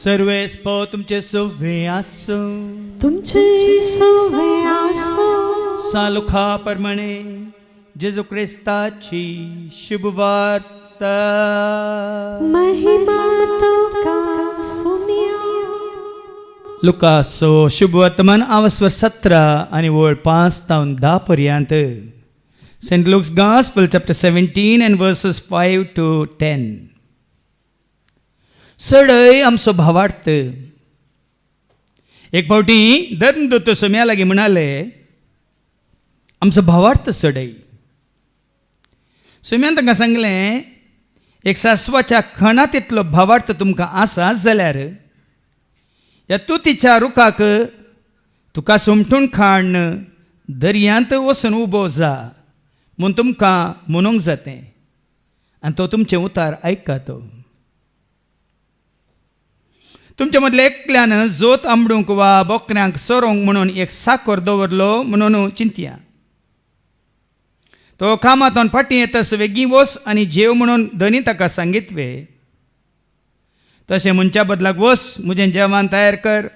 सर्वे स्पो तुमचे सव्वे आसो, तुमचे सव्वे आसो. सालुखा प्रमाणे जेजू ख्रिस्ताची शुभवार्ता. महिमा तुका सुनिया. लुकासो शुभवर्तमान आवस्वर 17 आणि वळ 5 ते 10 पर्यंत. Saint Luke's gospel chapter 17 and verses 5 to 10. सडय आमचो भावार्थ. एक फावटी धर्मदूत सोम्या लागीं म्हणाले, आमचो भावार्थ सडय. सोम्यान तांकां सांगलें, एक सासवाच्या खणा तितलो भावार्थ तुमकां आसा जाल्यार ह्या तुतीच्या रुखाक तुका सुमटून खाण दर्यांत वचून उबो जा म्हूण तुमकां म्हणूंक जातें, आनी तो तुमचें उतार आयकतो. तुमच्या मदल्या एकल्यान जोत आंबडूंक वा बोकऱ्यांक सोरोंक म्हणून एक साकर दवरलो म्हणून चिंतया. तो कामांतून फाटीं येतास वेगीं वच आनी जेव म्हणून धनी ताका सांगितले. तशें मनच्या बदलाक वच, म्हजें जेवण तयार कर,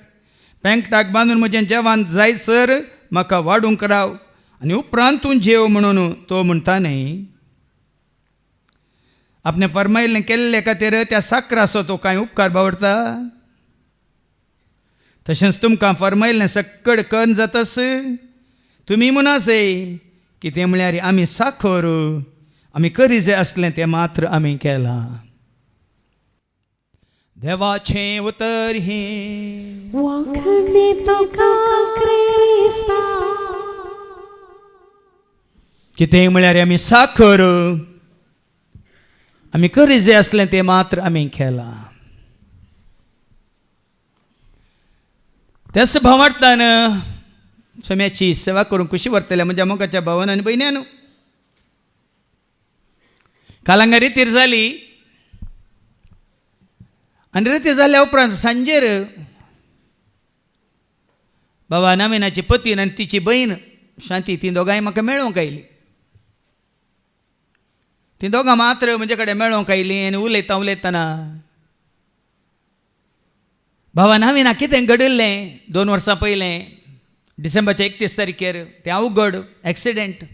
पेंकटाक बांदून म्हजें जेवण जायसर म्हाका वाडूंक राव आनी उपरांत तूं जेव म्हणून तो म्हणटा न्ही. आपणें फरमायल्लें केल्ले खातीर त्या साकराचो तो कांय उपकार बावडटा. तशेंच तुमकां फरमायल्लें सक्कड कन जातास तुमी म्हणासे की तें म्हळ्यार आमी साखर आमी करी जें असलें तें मात्र आमी केलां. देवाचें उतर हें वखणी तुका क्रिस्ता. कितें म्हळ्यार आमी साखर आमी करी जें असलें तें मात्र आमी केलां. त्याच भावार्थान सोम्याची सेवा करूंक खुशी व्हरतल्या म्हज्या मोगाच्या भावान आनी भयण्यान. काल हांगा रितीर जाली आनी रितीर जाल्या उपरांत सांजेर बाबा नामिनाची पतीन आनी तिची बहीण शांती ती दोगांय म्हाका मेळोवंक आयली. ती दोगां मात्र म्हजे कडेन मेळोवंक आयलीं आनी उलयतना बाबा नामिना कितें घडिल्लें 2 वर्सां पयलें डिसेंबरच्या 31 तारखेर तें अवघड एक्सिडेंट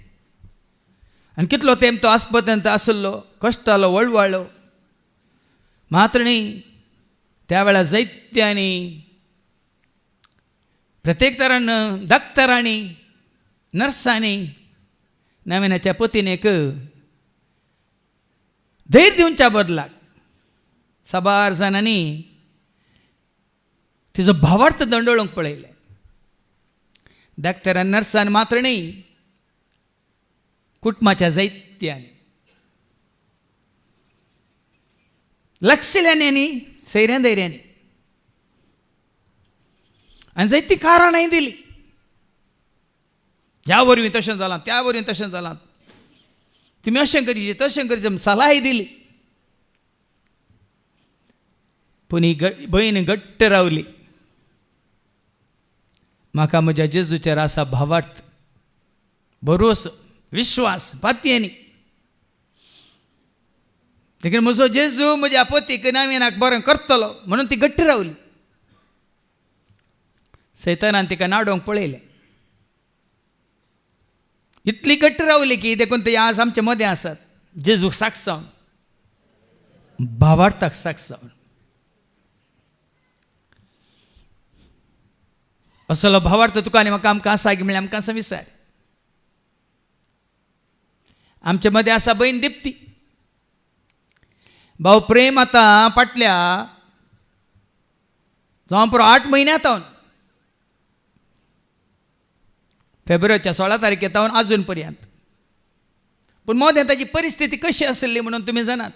आनी कितलो तेंप तो आस्पतांत आसलो, कश्टालो, वळवळ्ळो. मात्र न्ही त्या वेळार जायत्यांनी प्रत्येक तरान डाक्टरांनी नर्सांनी नामिनाच्या पतीनेक धैर्य दिवच्या बदलाक साबार जाणांनी तिजो भावार्थ दंडोळूंक पळयले. डाक्टरान नर्सान मात्र न्ही कुटुंबाच्या जायत्यांनी लक्षिल्यांनी सैऱ्यां धैर्यांनी आनी जायतीं कारणांय दिलीं. ह्या वरवीं तशें जालां, त्या वरवीं तशें जालां, तुमी अशें करीचे तशें करीचें सलाय दिली. पूण ही भयण घट्ट रावली. म्हाका म्हज्या जेजूचेर आसा भावार्थ, भरोसो, विश्वास पातयेनी. देखीन म्हजो जेजू म्हज्या पतीक नामिनाक बरें करतलो म्हणून ती घट्ट रावली. सैतानान तिका नाडोवंक पळयलें. इतली घट्ट रावली की देखून ते आज आमचे मदें आसात. जेजूक साक्षावन, भावार्थाक साक्षावन. असलो भावार्थ तुका आनी म्हाका आमकां आसा की म्हळ्यार आमकां आसा विचार. आमचे मदें आसा भयण दिप्ती. भाऊ प्रेम आतां फाटल्या जावं पुरो 8 म्हयन्यांतावन फेब्रुवारीच्या 16 तारखेतावन अजून पर्यंत. पूण मोदें ताची परिस्थिती कशी आसली म्हणून तुमी जाणात.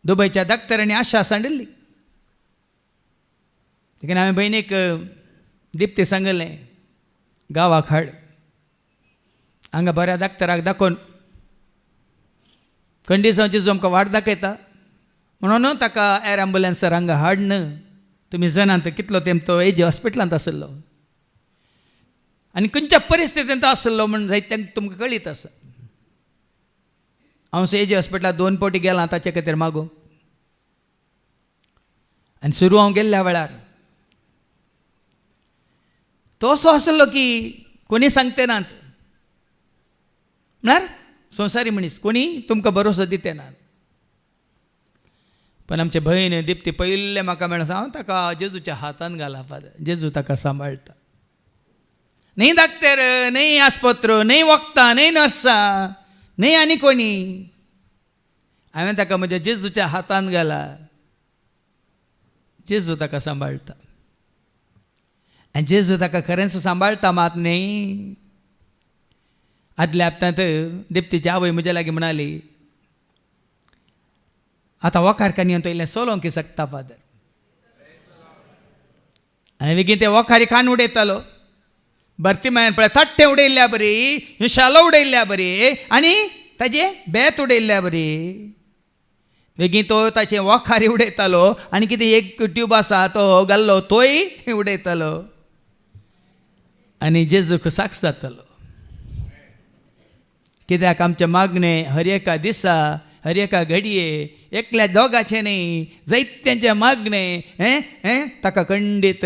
दुबयच्या डाक्टरांनी आशा सांडिल्ली. देखीन हांवें भयणीक दिप्ती सांगलें गांवाक हाड, हांगा बऱ्या डाक्टराक दाखोवन कंडिशन जेजू आमकां वाट दाखयता म्हणून ताका एर ॲम्ब्युलन्सार हांगा हाडन. तुमी जाणात कितलो तेंप तो एजी हॉस्पिटलांत आसलो आनी खंयच्या परिस्थितींत आसलो म्हण जायत्यांक तुमकां कळीत आसा. हांव एजी हॉस्पिटलांत 2 फावटी गेलां ताचे खातीर मागूंक. आनी सुरू हांव गेल्ल्या वेळार तो असो आसलो की कोणी सांगते नात म्हळ्यार संवसारी मनीस कोणी तुमकां भरोसो दिते नात. पण आमचे भयण दिप्ती पयले म्हाका मेळसा हांव ताका जेजूच्या हातान घाला फादर, जेजू ताका सांबाळटा. न्ही धाकटेर, न्ही आस्पत्र, न्ही वखदां, न्ही नर्सां, न्ही आनी कोणी, हांवें ताका म्हज्या जेजूच्या हातान घाला. जेजू ताका सांबाळटा आनी जेजू ताका खरेंच सांबाळटा मात न्ही. आदल्या हप्त्यांत दिप्तीची आवय म्हजे लागीं म्हणाली आतां वखार कानयेन तो इल्लें सोलोंक शकता फादर. आनी बेगीन ते वखारी कान उडयतालो. भरतीमायन पळय तट्टें उडयल्ल्या बरी, शालो उडयल्ल्या बरी आनी ताजे बेत उडयल्ल्या बरी. बेगीन तो ताचे वखारी उडयतालो आनी कितें एक ट्यूब आसा तो घाल्लो तोय उडयतालो आनी जेजूक साक्ष जातालो. कित्याक आमचे मागणें हर एका दिसा हर एका घडये एकल्या दोगाचें न्ही, जायत्यांचें मागणें ताका खंडीत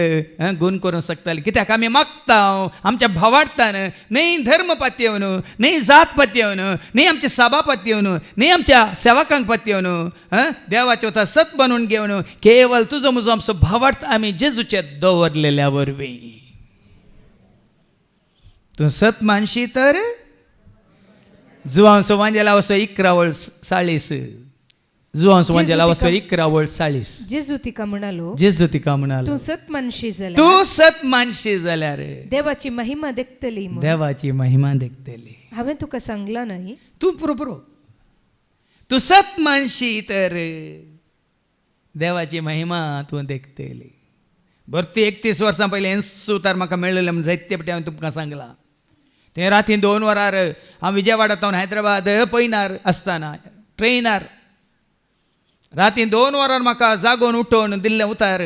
गूण करूंक शकतालें. कित्याक आमी मागता आमच्या भावार्थान, न्ही धर्म पातयेवन, न्ही जात पातयेवन, न्ही आमच्या सभा पातयेवन, न्ही आमच्या सेवकांक पातयेवन, देवाचो तो सत बनून घेवन केवळ तुजो म्हजो आमचो भावार्थ आमी जेजूचेर दवरलेल्या वरवीं. तूं सत मानशी तर जुवांव सुवांजेला वसो 11:40 जुवांव सुवांजेला वसो 11:40 जेजू तिका म्हणालो, जेजू तिका म्हणालो तू सत मानशी जाल्यार, तू सत मानशी जाल्यार देवाची महिमा देखतली. देवाची महिमा देखतली. हांवें तुका सांगला नाही, तू पुरो तू सत मानशी तर देवाची महिमा तू देखतली. भरती 31 वर्सां पयलीं हें सुतार म्हाका मेळ्ळेलें म्हण जायते फावटी हांवें तुमकां सांगलां. ते राती 2 वरार हांव विजयवाडांतल्यान हैदराबाद पयनार आसतना ट्रेनार राती 2 वरार म्हाका जागोवन उठोवन दिल्लें उतार.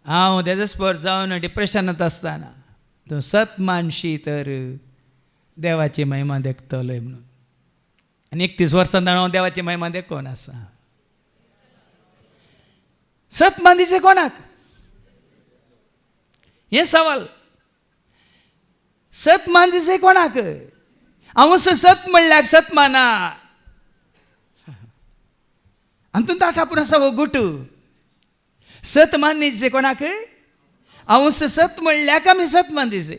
हांव डेजस्पर जावन डिप्रेशनांत आसतना तूं सत मानशी तर देवाची महिमा देखतलोय म्हणून. आनी 31 वर्सां हांव देवाची महिमा देखून आसा. सत मानदिचे कोणाक? हे सवाल. सत मान दिसे कोणाक? हांव सत म्हणल्यार सत माना आनी तूं ताटा पूण आसा वो गुटू. सत मान दिसे कोणाक? हांव सत म्हणल्याक आमी सत मान दिसे.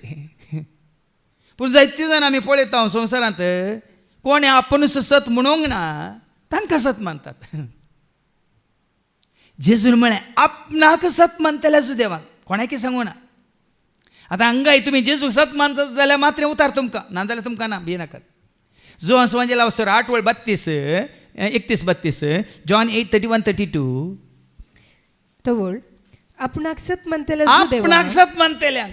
पूण जायते जाण आमी पळयता संवसारांत कोणे आपुणूच सत म्हणूंक ना तांकां सत मानतात. जेजून म्हळें आपणाक सत मानतल्या सुदेवान कोणाकी सांगू ना. आतां हांगाय तुमी जेजू सत मानतात जाल्यार मात्र उतार तुमकां, नाजाल्यार तुमकां ना, भिनाकात. जुवांव सुवांजेला वसो 8:32 31-32 जॉन 8:31-32 तवळ आपणाक सत मानतल्या आपणाक सत मानतल्या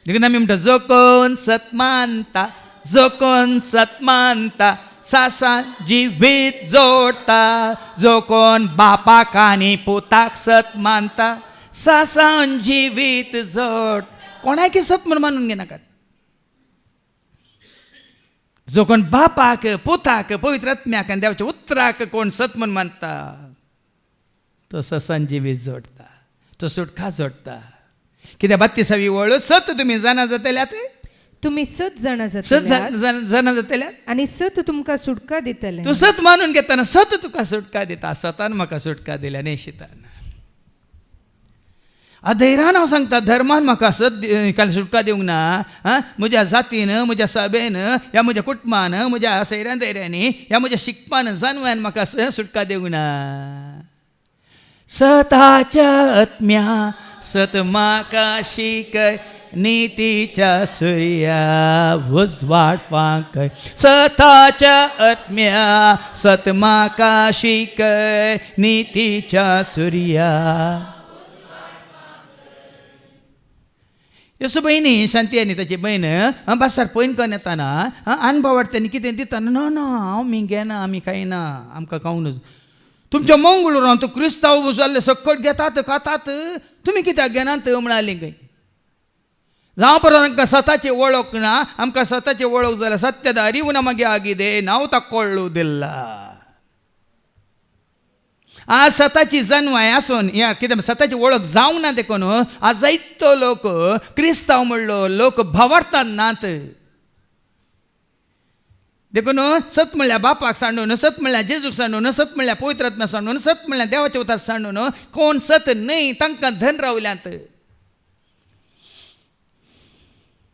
देखून आमी म्हणटा जो कोण सत मानता, जो कोण सत मानता सासा जिवीत जोडता. जो कोण बापाक आनी पुताक सत मानता सासान जिवीत जोड. कोणाकी सत म्हूण मानून घेनाकात. जो कोण बापाक पुताक पवित्र आत्म्याक आनी देवाच्या उतराक कोण सत म्हूण मानता तो सासान जिवीत जोडता, तो सुटका जोडता. कित्याक 32वी वळ सत तुमी जाणा जातल्यात, तुम्ही सत जाणा सत जाणा जातल्यात आनी सत तुमकां सुटका दितले. तूं सत मानून घेतना सत तुका सुटका दिता. सतान म्हाका सुटका दिल्या नेशितान. अधैर्यान हांव सांगता धर्मान म्हाका सत सुटका दिवंक ना. म्हज्या जातीन, म्हज्या सभेन, ह्या म्हज्या कुटुंबान, म्हज्या सैऱ्यान दैऱ्यांनी, ह्या म्हज्या शिकपान जानव्यान म्हाका सुटका दिवंक ना. सताच्या आत्म्या सत म्हाका शिकय, नीतीच्या सुर्या उजवाडपाक. सताच्या आत्म्या सत म्हाका शिकय, नीतीच्या सुर्या. येसू बहिणी शांती आनी ताची बहीण बासार पयन करून येताना अनुभव वाटतानी कितें दिताना ना ना हांव मी घेना, आमी खायना, आमकां खावून. तुमच्या मंगळुरान तूं क्रिस्तांव जाल्ले सकट घेतात खातात, तुमी कित्याक घेनात म्हणाली खंय. जावं परत आमकां स्वताची वळख ना. आमकां स्वताची वळख जाल्यार सत्यದ ಅರಿವು ನಮಗೆ ಆಗಿದೆ, ನಾವು ತಕ್ಕೊಳ್ಳುವುದಿಲ್ಲ. आज स्वताची जन्माय आसून या कितें स्वताची वळख जावंक ना देखून आज जायतो लोक क्रिस्तांव म्हणलो लोक भावार्थान नात देखून सत म्हणल्यार बापाक सांडून सत म्हणल्यार जेजूक सांडून सत म्हणल्यार पवित्र आत्म्याक सांडून सत म्हणल्यार देवाचे उतार सांडून कोण सत न्हय तांकां धन रावल्यांत.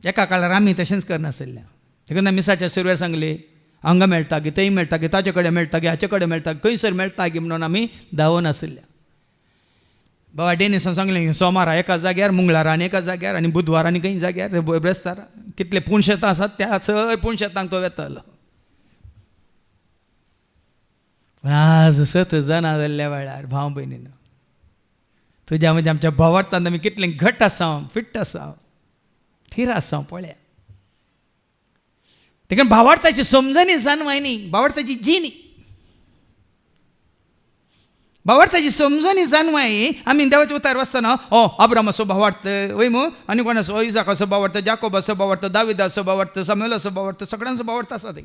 एका काळार आमी तशेंच करनासल्ल्या देखून मिसाच्या सुरवेर सांगले हांगा मेळटा गे थंय मेळटा गे ताचे कडेन मेळटा गे हाचे कडेन मेळटा खंयसर मेळटा गे म्हणून आमी धांवून आसल्या. बाबा डेनिसान सांगलें सोमारा एका जाग्यार मंगळारा आनी एका जाग्यार आनी बुधवार आनी खंय जाग्यार ब्रेस्तार कितले पुणशेतां आसात त्या सगळे पुणशेतांक तो वेतालो. पण आज सत जाणा जाल्ल्या वेळार भाव भयणीन तुज्या म्हणजे आमच्या भावार्थान आमी कितले घट आसा फिट्ट आसा थीर आसा पळया. देखून भावार्थाची समजणी जाणवाय न्ही भावार्थाची जिणी भावार्थाची समजणी जाणवाय आमी देवाचे उतार वाचतना अब्राम असो भावार्थ वय मू आनी कोण असो इजाक असो भावार्थ जाकोब असो भावार्थ दावीद असो भावार्थ सामुएल असो भावार्थ सगळ्यांचो भावार्थ आसा थंय.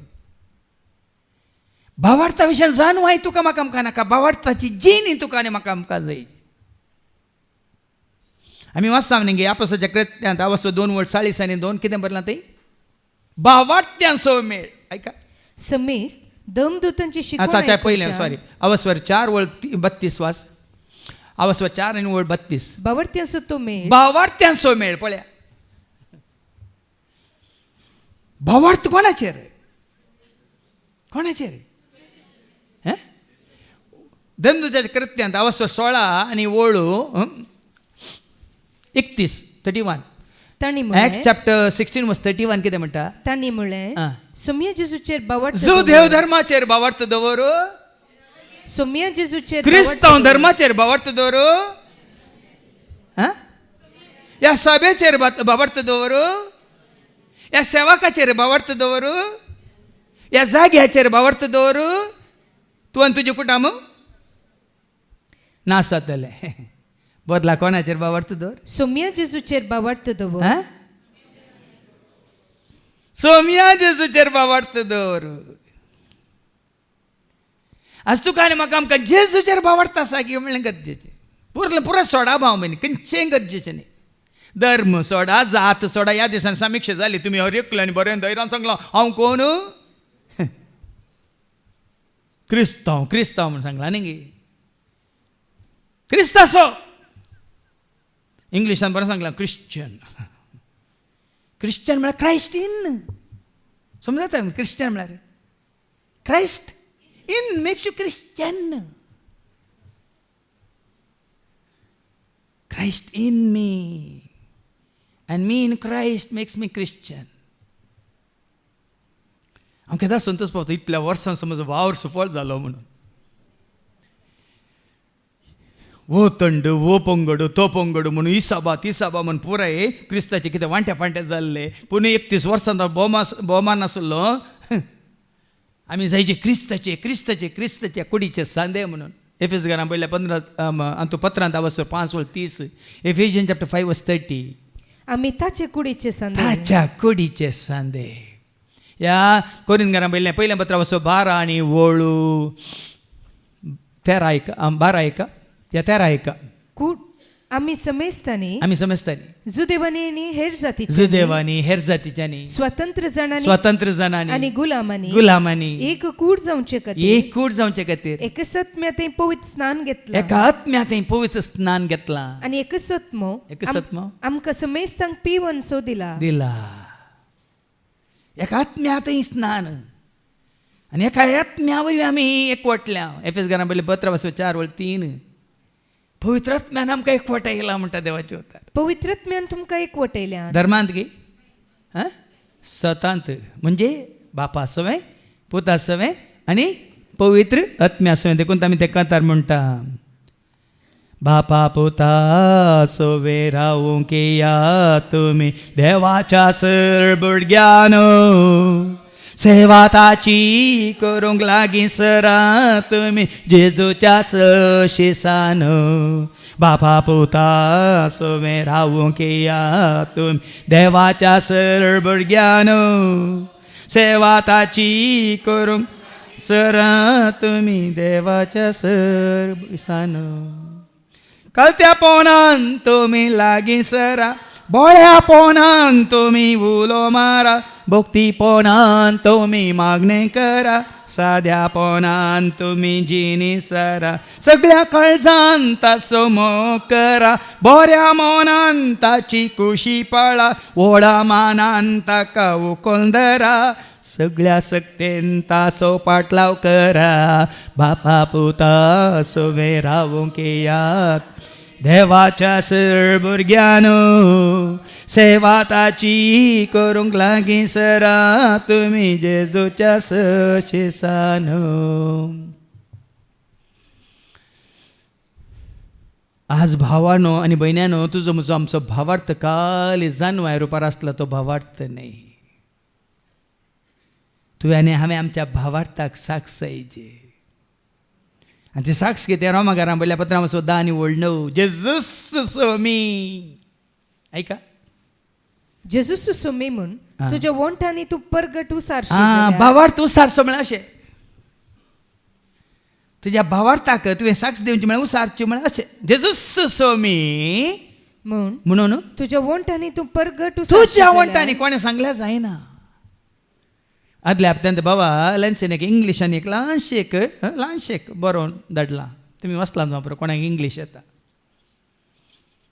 भावार्था विशय जाणवाय तुका म्हाका आमकां नाका भावार्थाची जिणी तुका आनी म्हाका आमकां जाय. आमी वाचता न्ही आपोस्ताच्या कृत्यांत 2:40-2 कितें बरलां थंय भावार्थ्यां सौमेळ ऐका समेस दमदूतांची शिकवण अच्छा पहिले सॉरी अवस्वर 4:32 वाच अवस्वर 4 आणि 32 भावार्थ्यांचो तो मेळ भावार्थ्यां सौमेळ पळया. भावार्थ कोणाचेर कोणाचेर दमदूताच्या कृत्यांत अवस्वर 16 आणि 31 तांणी Acts chapter 16 verse 31 कितें म्हणटा तांणी म्हळें सोम्या जेजूचेर भावार्थ जो देव धर्माचेर भावार्थ दवरू सोम्या जेजूचेर क्रिस्तांव धर्माचेर भावार्थ दवरू या सभेचेर भावार्थ दवरू या सेवकाचेर भावार्थ दवरू या जाग्याचेर भावार्थ दवरू तूं आनी तुजें कुटुंब नाश जातलें. बदला कोणाचेर भावार्थ दवर सोम्या जेजूचेर भावार्थ दवर सोम्या जेजूचेर भावार्थ दवर. आज तुका आनी म्हाका आमकां जेजूचेर भावार्थ आसा की म्हणलें गरजेचें. पुरो सोडा भाव म्हणी खंयचेंय गरजेचें न्ही. धर्म सोडा जात सोडा. ह्या दिसांनी समिक्षा जाली तुमी हर एकल्यानी बरें धैर्यान सांगलो हांव कोण क्रिस्तांव क्रिस्तांव म्हणून सांगला न्ही क्रिस्तासो इंग्लिशान बरें सांगलां क्रिश्चन. क्रिश्चन म्हळ्यार क्रायस्ट इन समजता क्रिश्चन म्हळ्यार Christ in makes you Christian. Christ in me and me in Christ makes me Christian. हांव केदार संतोश पावता इतल्या वर्सां समज वावर सफळ जालो म्हणून वो तंड वो पंगड तो पंगड म्हणून इसाबा तिसाबा म्हणून पुराय क्रिस्ताचे कितें वांट्या फांट्या जाल्ले. पूण 31 वर्सांचो भोवमान आसलो आमी जायचे क्रिस्ताचे क्रिस्ताचे क्रिस्ताचे कुडीचे सांदे म्हणून. एफेसकारांक पयल्या 15 पत्रांत 5:30 एफिशियन्स चॅप्टर 5:30 आमी ताचे कुडीचे सांदे ताच्या कुडीचे सांदे. या कोरिंथकारांक पयल्या पत्र 12 आणि 13 या 13 कूड आमी समजतानी जुदेवानी हेर जातीच्यांनी स्वतंत्र जणांनी आणि गुलामांनी एक कूड जावचे खातीर एकच आत्म्यातें पवित्र स्नान घेतला एका आत्म्यातें पवित्र स्नान घेतला आणि एकच आत्मो आमकां समेस्तांक पिवनसो दिला. एका आत्म्यातें स्नान आनी एका आत्म्यावरवी आमी एकवटल्या. एफेसकारांक पयलें पत्र 4:3 पवित्र आत्म्यान आमकां एकवटायला म्हणटा देवाचे उतार. पवित्र आत्म्यान तुमकां एकवटयल्या धर्मांत गे सतांत म्हणजे बापा सवय पुता सवय आनी पवित्र आत्म्या सवय. देखून आमी तेका तर म्हणटा बापा पुता सवे रावूंक या तुमी देवाच्या सरभुरग्यान सेवा ताची करूंक लागीं सरा तुमी जेजूच्याच शिसान. बापा पुता सवे रावूंक या तुमी देवाच्या सरभुरग्यान सेवा ताची करूंक सरा तुम्ही देवाच्या सरसान कळत्या पोनान तुम्ही लागी सरा बोळ्या पोनान तुम्ही उलो मारा भक्ती पोनान तुम्ही मागणे करा साध्या पोनान तुम्ही जिनी सरा सगळ्या काळजान ताचो मोग करा बोऱ्या मोनान ताची कुशी पाळा ओढा मानान ताका उखोल धरा सगळ्या सक्तेन ताचो पाटलाव करा बापा पुता सोवे रावूंक येयात देवाच्या सर भुरग्यानो सेवा ताची करूंक लागीं सरा तुम्ही जेजूच्या शिसान आज भावानो आणि बहिण्यानो तुझो म्हजो आमचो भावार्थ काल जानवाय रुपार आसलो तो भावार्थ नाही तुवें आनी हांवें आमच्या भावार्थाक साक्ष जायचे आणि ते साक्ष कितें रोमाकारां पयल्या पत्रां 10 आनी 9 जेजूस सोमी ऐका जेजूस सोमी म्हूण तुज्या वंठांनी तूं परगट उसारशी भावार्थ उसारचो म्हळ्यार अशें तुज्या भावार्थाक तुवें साक्ष दिवची म्हळ्यार उसारची म्हळ्यार अशें जेजूस सोमी म्हणून तुज्या वंठांनी तूं परगट तुज्या वंठांनी कोणें सांगल्यार जायना आदल्या हप्त्यांत बाबा लंचेन एक इंग्लिशान एक ल्हानशेक बरोवन धाडला तुमी वाचलात वापर कोणाक इंग्लीश येता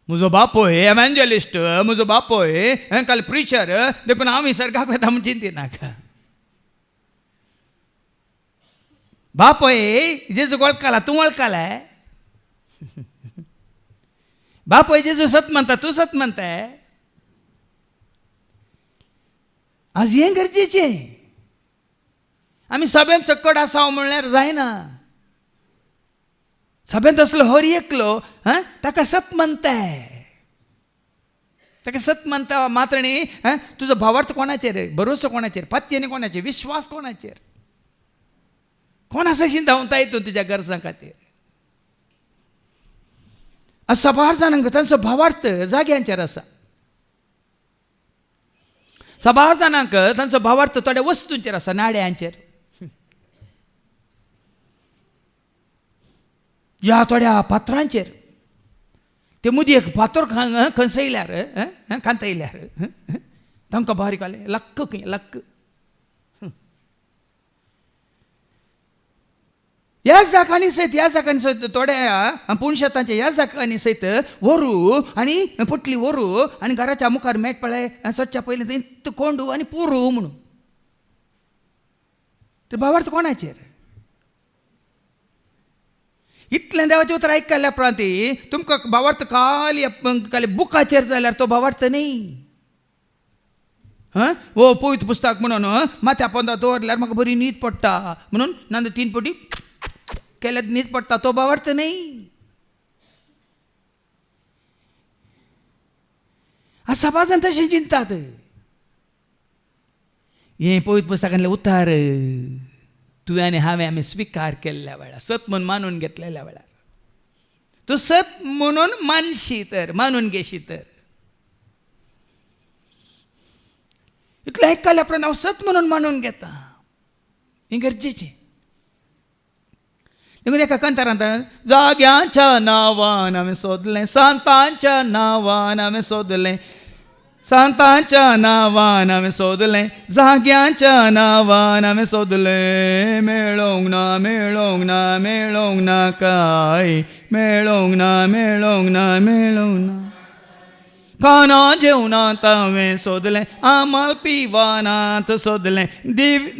म्हजो बापोय एवँजलिस्ट म्हजो बापोय काल प्रिचर देखून हांव विसर्गाक वता म्हूण चिंती नाका बापोय जेजू वळखला तूं वळखलाय बापोय जेजू सत म्हणटा तूं सत म्हणताय आज हें गरजेचें आमी सभेंत सकट आसा म्हणल्यार जायना सभेंत असलो हर एकलो ताका सत म्हणताय ताका सत म्हणता मात्र न्ही तुजो भावार्थ कोणाचेर भरोसो कोणाचेर पत्तेनी कोणाचेर विश्वास कोणाचेर कोण आसा अशी धांवता येतून तुज्या गरजां खातीर आज सभार जाणांक तांचो भावार्थ जाग्यांचेर आसा सभार जाणांक तांचो भावार्थ थोड्या वस्तूंचेर आसा नाड्यांचेर या थोड्या पात्रांचेर ते मुदी एक फातर खंसयल्यार कांतयल्यार तांकां बारीक जालें लक्क लक्क ह्या जाकांनी सयत थोड्या पुणशेतांच्या ह्या जाकांनी सयत व्हरू आनी पुटली व्हरू आनी घराच्या मुखार मेट पळय स्वच्छा पयलें थंय कोंडू आनी पुरू म्हणून ते भावार्थ कोणाचेर इतलें देवाचें उतर आयकल्या उपरांत तुमकां भावार्थ खाली बुकाचेर जाल्यार तो भावार्थ न्ही वो पवित्र पुस्तक म्हणून माथ्या पोंदा दवरल्यार म्हाका बरी न्हीद पडटा म्हणून नांद 3 पटी केल्यार न्हीद पडटा तो भावार्थ न्ही आज समाजान तशें चिंतात हें पवित्र पुस्तकांतलें उतार तुवें आनी हांवें आमी स्विकार केल्ल्या वेळार सत म्हणून मानून घेतलेल्या वेळार तूं सत म्हणून मानशी तर मानून घेशी तर इतलें आयकल्या उपरांत हांव सत म्हणून मानून घेता हें गरजेचें देखून एका कंतारांत जाग्याच्या नांवान हांवें सोदलें सांतांच्या नांवान हांवें सोदलें सांतांच्या नांवान हांवें सोदलें जाग्याच्या नांवान हांवें सोदलें मेळोंक ना मेळोंक ना मेळोंक ना काय मेळोंक ना मेळोंक ना मेळोंक ना खाना जेवणांत हांवें सोदलें आमाल पिवानांत सोदलें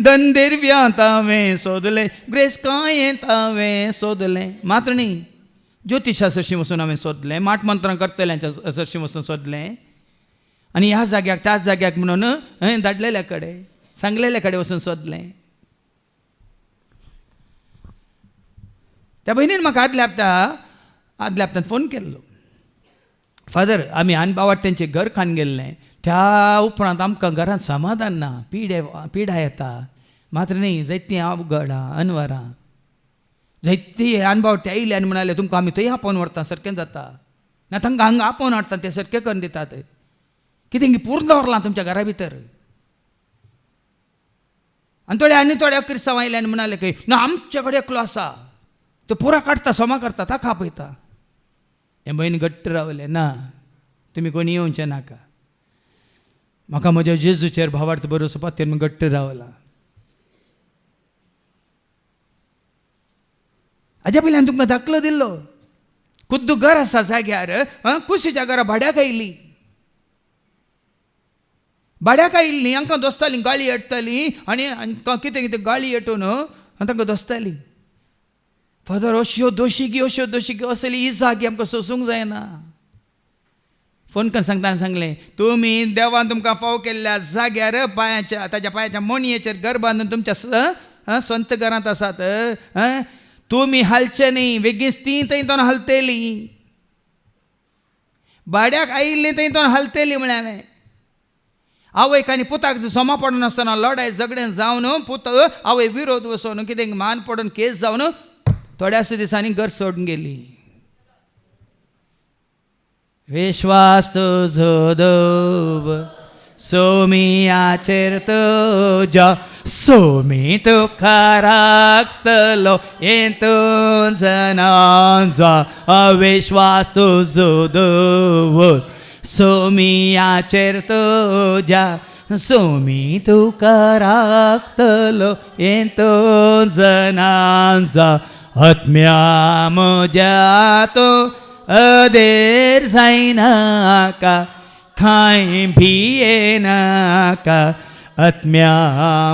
धनदिरव्यांत हांवें सोदलें ग्रेस्कायेंत हांवें सोदलें मात्र न्ही ज्योतिशा सरशी वचून हांवें सोदलें माट मंत्रां करतल्यांच्या सरशी वचून सोदलें आनी ह्या जाग्याक त्याच जाग्याक म्हणून धाडलेल्या कडेन सांगलेल्या कडेन वचून सोदलें त्या भयणीन म्हाका आदल्या हप्त्यान फोन केल्लो फादर आमी आनबावार्थ्यांचें घर खान गेल्लें त्या उपरांत आमकां घरांत समाधान ना पिडा येता मात्र न्ही जायतीं अवघडां अनवरां जायतीं आनबावर्थी आयले आनी म्हणाले तुमकां आमी थंय आपोवन व्हरता सारकें जाता ना तांकां हांगा आपोवन हाडटा ते सारकें करून दितात कितें पूर्ण दवरलां तुमच्या घरा भितर आनी थोड्या क्रिस्तांव आयले आनी म्हणाले की ना आमचे कडेन एकलो आसा तो पुरा काडटा सोमा करता ताका आपयता. हे बहीण घट्ट रावले ना तुमी कोणी येवचे नाका म्हाका म्हज्या जेजूचेर भावार्थ भरोसो पातयेन घट्ट रावला. हाज्या पयलीं तुमकां दाखलो दिल्लो खुद्द घर आसा जाग्यार कुशीच्या घरा भाड्याक आयिल्ली हांकां दोस्ताली गाळी येडटाली आनी कितें कितें गाळी येटून तांकां दोस्ताली. फादर अश्यो दोशीगी असली ही जागी आमकां सोसूंक जायना. फोन करून सांगतना सांगलें तुमी देवान तुमकां फाव केल्ल्या जाग्यार ताच्या पांयाच्या मणयेचेर घर बांदून तुमच्या स्वंत घरांत आसात. तुमी हालचे न्ही बेगीन ती थंय हलतेली भाड्याक आयिल्ली थंय हलतेली म्हळ्यार आवयक आनी पुताक सोमा पडून आसतना लढाय झगडें जावन पुत आवय विरोध वचोन कितें मान पडून केस जावन थोड्याच दिसांनी घर सोडून गेली. विश्वास तुजो दव सोमियाचेर तुज्या सोमी तुका राखतलो येतून जनांचा अविश्वास तुजो दवर सोमियाचेर तुज्या सोमी तुका राखतलो येतून जनांचा आत्म्या म्हज्या तो अदेर जायनाका कांय भियेनाका आत्म्या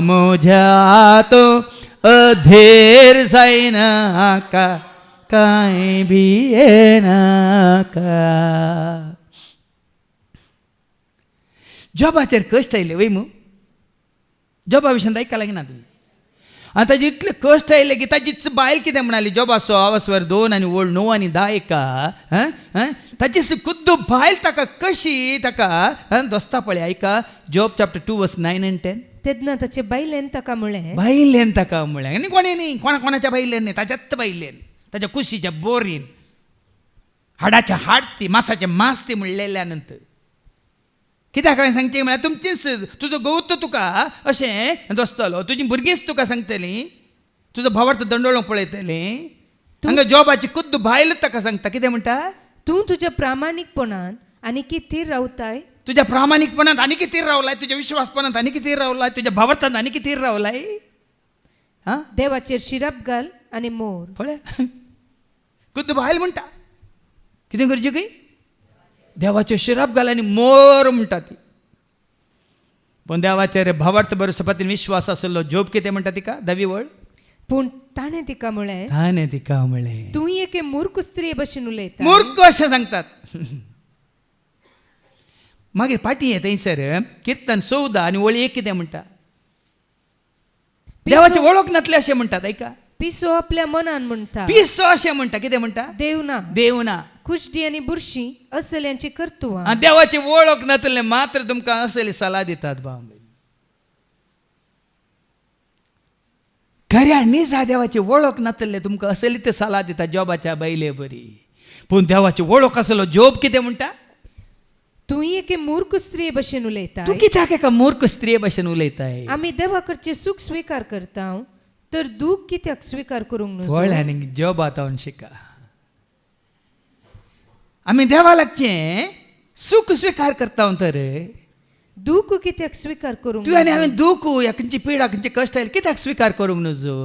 म्हज्या तो अधेर जायनाका कांय भियेनाका. जॉबाचेर कश्ट आयले वय मू जॉबा विशयान आयका लागना तुमी आनी ताजे इतले कश्ट आयले की ताजीच बायल कितें म्हणाली जॉबा आवासवर 2 आनी ओल्ड 9 आनी 10 एका ताची खुद्द बायल ताका कशी ताका दोस्ता पळय आयका जॉब चॅप्टर 2 वर्स 9 and 10. तेन्ना ताचे बायलेन ताका म्हळें आनी कोणी न्ही कोणाच्या बायलेन न्ही ताच्याच बायलेन ताच्या कुशीच्या बोरीन हाडाच्या हाड ती मासाचे मास ती म्हणलेल्या नंतर कित्याक सांगचें म्हळ्यार तुमचीच तुजो गौत तुका अशें दोस्तलो तुजी भुरगींच तुका सांगतलीं तुजो भावार्थ दंडोळूंक पळयतलीं हांगा जॉबाची खुद्द बायल ताका सांगता कितें म्हणटा तूं तुज्या प्रामाणीकपणान आनी कितें रावताय तुज्या प्रामाणीकपणांत आनी कितें रावलाय तुज्या विश्वासपणांत आनी कितें रावलाय तुज्या भावार्थांत आनी कितें रावलाय देवाचेर शिराप घाल आनी मोर पळय खुद्द बायल म्हणटा कितें करचें की देवाचे शिराप घाल आनी मोर म्हणटा ती. पूण देवाचेर भावार्थ भरोसो पातीन विश्वास आसलो जॉब कितें म्हणटा तिका 10वी वळ पूण ताणें तिका म्हळें तूं एके मूर्ख स्त्री भशेन उलयता. मूर्ख अशें सांगतात. मागीर पाटी थंयसर किर्तन 14 आनी वळी 1 कितें म्हणटा देवाची वळख नातले अशें म्हणटात ऐका पिसो आपल्या मनान म्हणटा पिसो अशें म्हणटा कितें म्हणटा देव ना खुशदी आनी बुरशी असल्यांची कर्तुवां देवाची वळख नातले मात्र तुमकां असली सल्ला दितात बाब खऱ्या निजा देवाची वळख नातले तुमकां असली ते सल्ला दितात जॉबाच्या बायले बरी. पूण देवाची वळख आसलो जॉब कितें म्हणटा तूं एके मूर्ख स्त्री भशेन उलयता. तूं कित्याक एका मूर्ख स्त्री भशेन उलयताय. आमी देवा कडचे सुख स्वीकार करता तर दूख कित्याक स्वीकार करूंक नजो. व्हडल्यान जॉब आतावन शिका आमी देवा लागचें सुख स्वीकार करता तर दूख कित्याक स्वीकार करूंक तुवें आनी हांवें दूख ह्या खंयची पिडा खंयची कश्ट आयली कित्याक स्वीकार करूंक नजो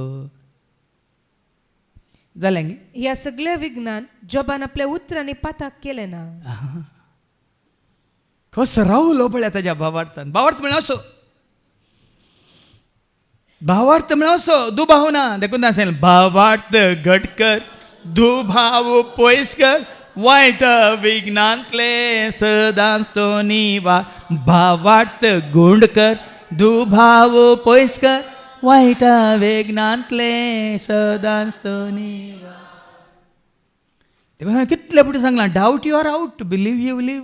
जालें ह्या सगळ्या विघ्नान जॉबान आपल्या उतरांनी पाताक केलें ना. कसो रावलो पळय ताच्या भावार्थान. भावार्थ म्हळ्यार असो भावार्थ म्हळ्यार असो दुभाव ना देखून सांगलें भावार्थ घट कर दुभाव पयस कर वायट विघ्नांतले सदांच तो निवा. भावार्थ गुंड कर दुभाव पयस कर वायट विघ्नांतले सदांच तो निवा. कितले पुढे सांगला doubt you are out believe you live.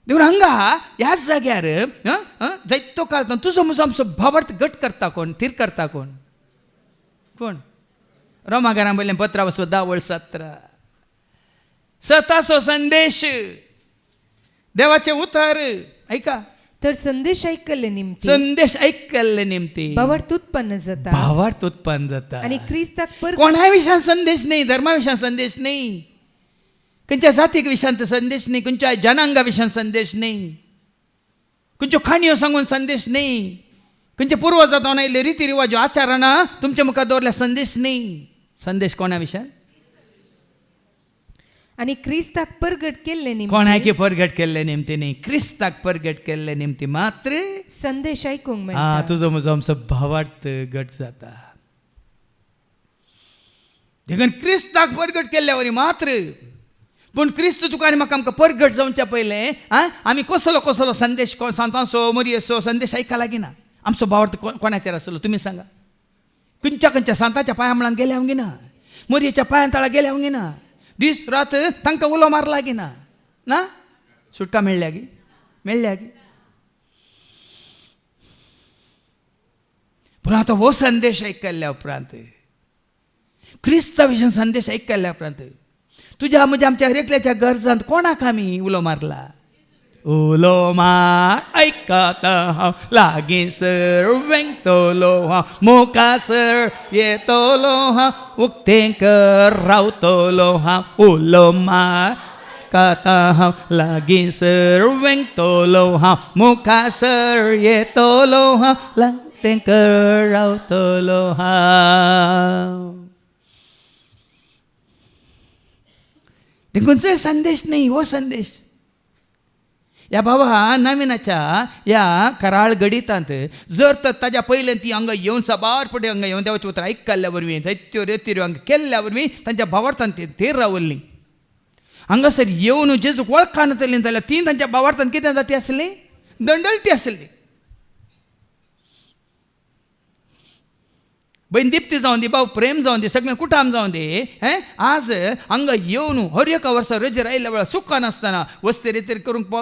देखून हांगा ह्याच जाग्यार जायतो काळ तुजो म्हजो आमचो भावार्थ घट करता कोण थीर करता कोण कोण रोमाकारां बयलें 15:10-17 सतासो संदेश देवाचे उतर ऐका तर संदेश ऐकले निमती संदेश ऐकले निमती भावार्थ उत्पन्न जाता भावार्थ उत्पन्न जाता आणि क्रिस्ताक पर कोणा विषयात संदेश नाही, धर्माविषयात संदेश नाही, खंयच्या जातीक विषयांत संदेश नाही, खंयच्या जनांगा विशयात संदेश नाही, खंयच्यो खाणयो सांगून संदेश नाही, खंयचे पूर्वजांत आयिल्ले रिती रिवाज्यो आचारांना तुमच्या मुखार दवरल्या संदेश नाही. संदेश कोणा विशयात? आणि क्रिस्ताक परगट केले निमती कोणाके परगट केल्ले निमती नाही, क्रिस्ताक परगट केल्ले निमती मात्र संदेश ऐकूंक मेळटा. तुझो म्हजो आमचो भावार्थ घट जाता. देखून क्रिस्ताक परगट केल्ल्या वरी मात्र पूण क्रिस्त तुका आनी म्हाका आमकां परगट जावच्या पयलें आमी कसलो कसलो संदेश सांतांचो मोरयेचो संदेश आयका लागीना. आमचो भावार्थ कोणाचेर आसलो तुमी सांगा. खंयच्या खंयच्या सांताच्या पांया म्हळ्यान गेले हांव मोरयेच्या पांया तळा गेले हांव दीस रात तांकां उलो मारला ना ना सुटका मेळ्ळ्या गी पूण आतां हो संदेश आयकल्ल्या उपरांत क्रिस्ता विशयी संदेश आयकल्ल्या उपरांत तुज्या म्हज्या आमच्या हरेकल्याच्या गरजांत कोणाक आमी उलो मारला? उलो मार ऐकता हांव लागींसर वेंगतलो हांव मुखासर येतलो हांव उक्तेंकर रावतलो हांव. उलो मार ऐकता हांव लागींसर वेंगतलो हांव मुखासर येतलो हांव उक्तेंकर रावतलो हांव. देखून जर संदेश नाही हो संदेश या बाबा नवीनाच्या या कराळ गडितांत जर तर ताज्या पयलें ती हांगा येवन साबारपटी हांगा येवन देवाचें उतर आयकल्ल्या वरवीं जायत्यो रेतीऱ्यो हांगा केल्ल्या वरवीं तांच्या भावार्थान ती रावल्लीं. हांगासर येवन जेजूक वळखा नातलीं जाल्यार ती तांच्या भावार्थान कितें जाती आसलीं? दंडळती आसलीं. बहीण दिप्ती जावन दी, भाऊ प्रेम जावन दी, सगळें कुटाम जावन दी. आज हांगा येवन हर एका वर्सा रजेर आयिल्ल्या वेळार सुखान आसतना वस्ते रेतेर करूंक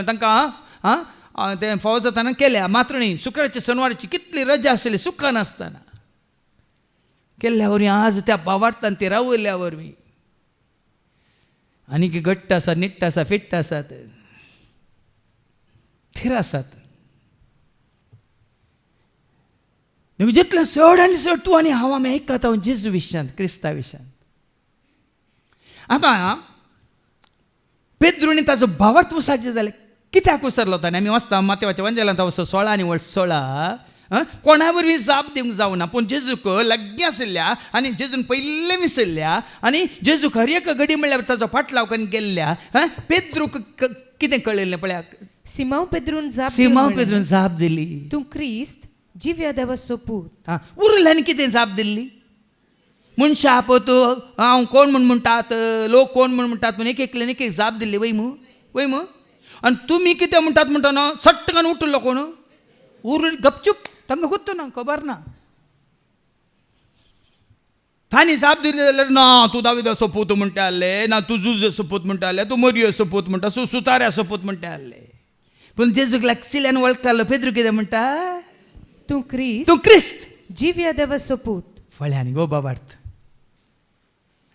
तांकां तें फावो जाताना केल्या मात्रणी शुक्राची शनवाराची कितली रजा आसली सुखान आसतना केल्ल्या वरवीं आज त्या भावार्थान ती रावयल्ल्या वरवीं आनीक घट्ट आसा, निट्ट आसा, फिट्ट आसात, थीर आसात. जितलें चड आनी चड तूं आनी हांव आमी आयकता जेजू विशयांत क्रिस्ता विशयांत. आतां पेद्रुनी ताजो भावार्थ विसारचें जालें कित्याक विसरलो ताणें? आमी वाचता मातेवाच्या वंजलांत वचो 16 आनी 16 कोणा वरवीं जाप दिवंक जावना पूण जेजूक लाग्गी आशिल्ल्या आनी जेजून पयलें विसरल्या आनी जेजूक हर एक घडी म्हणल्यार ताजो फाटलाव करून गेल्ल्या पेद्रूक कितें कळयलें पळयाक? सिमांव पेद्रून जाप दिली तूं क्रिस्त जिव्या देवाचो पूत. उरल्यांनी कितें जाप दिल्ली? मनशां आपत हांव कोण म्हूण म्हणटात, लोक कोण म्हूण म्हणटात म्हूण एक एकल्यान एक जाप दिल्ली वय मू आनी तुमी कितें म्हणटात म्हणटा न्हू सट्टकन उठलो कोण उर गपचूप तांकां गुत्त ना, खबर ना. तांणी जाप दिली जाल्यार ना तूं दाविदाचो पूत म्हणटा आहले, ना तूं जुजाचो पूत म्हणटा आहले, तूं मोरयेचो पूत म्हणटा, तूं सुताऱ्याचो पूत म्हणटा आहले. पूण जेजूक लागशिल्ल्यान वळखतालो. पेद्रू कितें म्हणटा? तूं क्रिस्त जिव्या देवाचो पूत. फळ्यांनी गो भावार्थ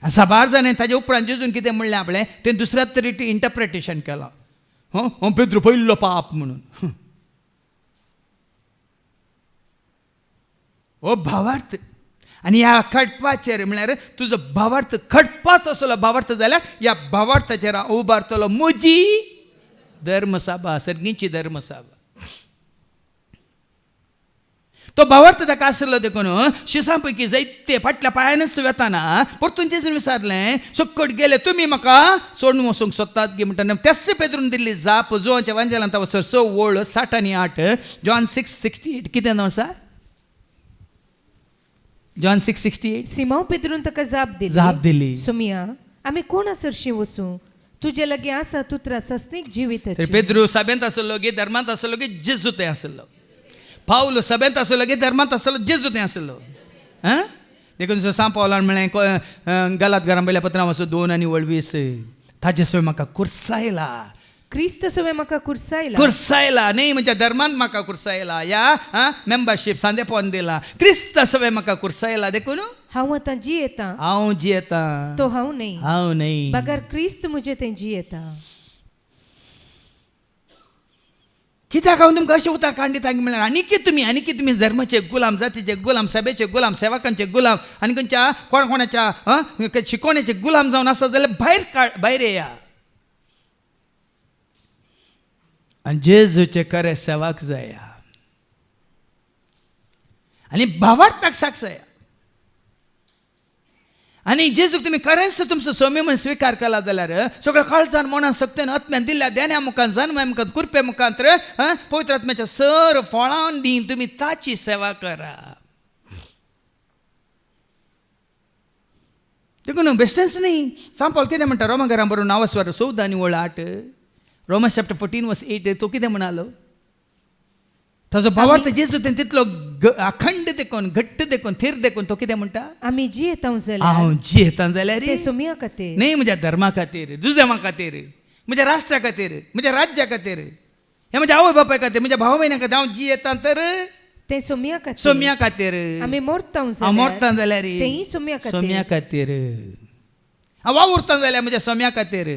साबार जाणें ताजे उपरांत जेजून कितें म्हणलें आपलें तें दुसऱ्या तरेची इंटरप्रिटेशन केलां. पेद्रू पयलो पाप म्हणून. हो भावार्थ आनी ह्या खटपाचेर म्हळ्यार तुजो भावार्थ खटपाचो आसलो भावार्थ जाल्यार ह्या भावार्थाचेर हांव उबारतलो म्हजी धर्मसभा, सर्गीची धर्मसभा. तो भावार्थ ताका आसलो देखून शिसां पैकी जायते फाटल्या पांयानच वेताना परतून जेजून विचारलें सकट गेले तुमी म्हाका सोडून वचूंक सोदतात गे म्हणटा तेच पेद्रून दिल्ली जाप जोवाच्या वांजेलांत वचर 6:7 आनी 8 जॉन 6:68 कितें नांव आसा? जॉन 6:68 सिमांव पेद्रून ताका जाप दिली सुमिया आमी कोण आसरशी वचूं? तुजे लागीं आसा तूं त्रासासनीक जिवीत. पेद्रू सभेंत आसलो गे धर्मांत आसलो गे जेजू थंय आसलो. पावलो सभेंत आसलो गे धर्मांत आसलो जेजू थंय आसलो. देखून सा पावलान म्हळें गलात घरां पयल्या पत्रां वचो 2 आनी 20 ताजे सवय म्हाका कुर्सायला. क्रिस्त सवय म्हाका कुर्सायला न्ही म्हणजे धर्मांत म्हाका कुर्सायला या मेंबरशीप सांदेपण दिला. क्रिस्त सवय म्हाका कुर्सायला. देखून हांव आतां जियेतां, हांव जियेतां, तो हांव न्ही बगर क्रिस्त म्हजे तें जियेता. कित्याक हांव तुमकां अशें उतार कांडी तांगे म्हणल्यार आनी तुम्ही धर्माचे गुलाम, जातीचे गुलाम, सभेचे गुलाम, सेवकांचे गुलाम आनी खंयच्या कोणाच्या शिकवण्याचे गुलाम जावन आसा जाल्यार भायर येया आनी जेजूचे खरे सेवाक जाया आनी भावार्थाक साक्षया आनी जेजूक तुमी खरेंच तुमचो सोमी म्हणून स्विकार केला जाल्यार सगळ्या काळजान मनान सक्तीन आत्म्यान दिल्ल्या देण्या मुखान जन्मा मुखान कृपे मुखांतर पवित्र आत्म्याच्या सर फळां दीन तुमी ताची सेवा करा. देखून बेस्टन्स न्ही सांग पावल कितें म्हणटा रोमाकारां बरोवन 9:14 रोमन्स चॅप्टर 14:8 तो कितें म्हणालो ताजो भावार्थ जेजू तितलो अखंड देखून घट्ट देखून थीर देखून तो कितें म्हणटा आमी जियेता जाल्यार हांव जियेता जाल्यार ते सुमया खातीर न्ही म्हज्या धर्मा खातीर, दुजमा खातीर, म्हज्या राष्ट्रा खातीर, म्हज्या राज्या खातीर, हे म्हज्या आवय बापाय खातीर, म्हज्या भाव भयणां खातीर हांव जियेता तर ते सुमया खातीर सोम्या खातीर आमी मोरता हांव मोरता जाल्यार तेही सुमया खातीर सोम्या खातीर हांव वावुरता जाल्यार म्हज्या सोम्या खातीर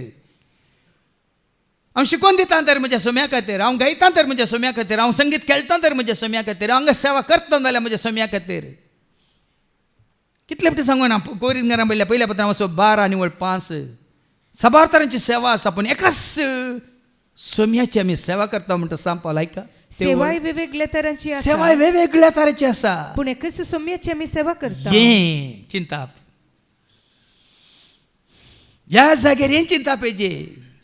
हांव शिकून दिता तर म्हज्या सोम्या खातीर हांव गायता तर म्हज्या सोम्या खातीर हांव संगीत खेळटा तर म्हज्या सोम्या खातीर हांव सेवा करता जाल्यार म्हज्या सोम्या खातीर कितले फावटी सांगून ना कोरिंथीकांच्या पहिल्या पत्रांत 12:5 सबार्थांची सेवा आसा पूण एकाच सोम्याची आमी सेवा करता म्हणटा सांग पावला ऐका सेवाय वेगवेगळ्या तरांची आसा सेवाय वेगवेगळ्या तरेची आसा पूण एकाच सोम्याची आमी सेवा करता हें चिंता ह्या जाग्यार हें चिंता पेजे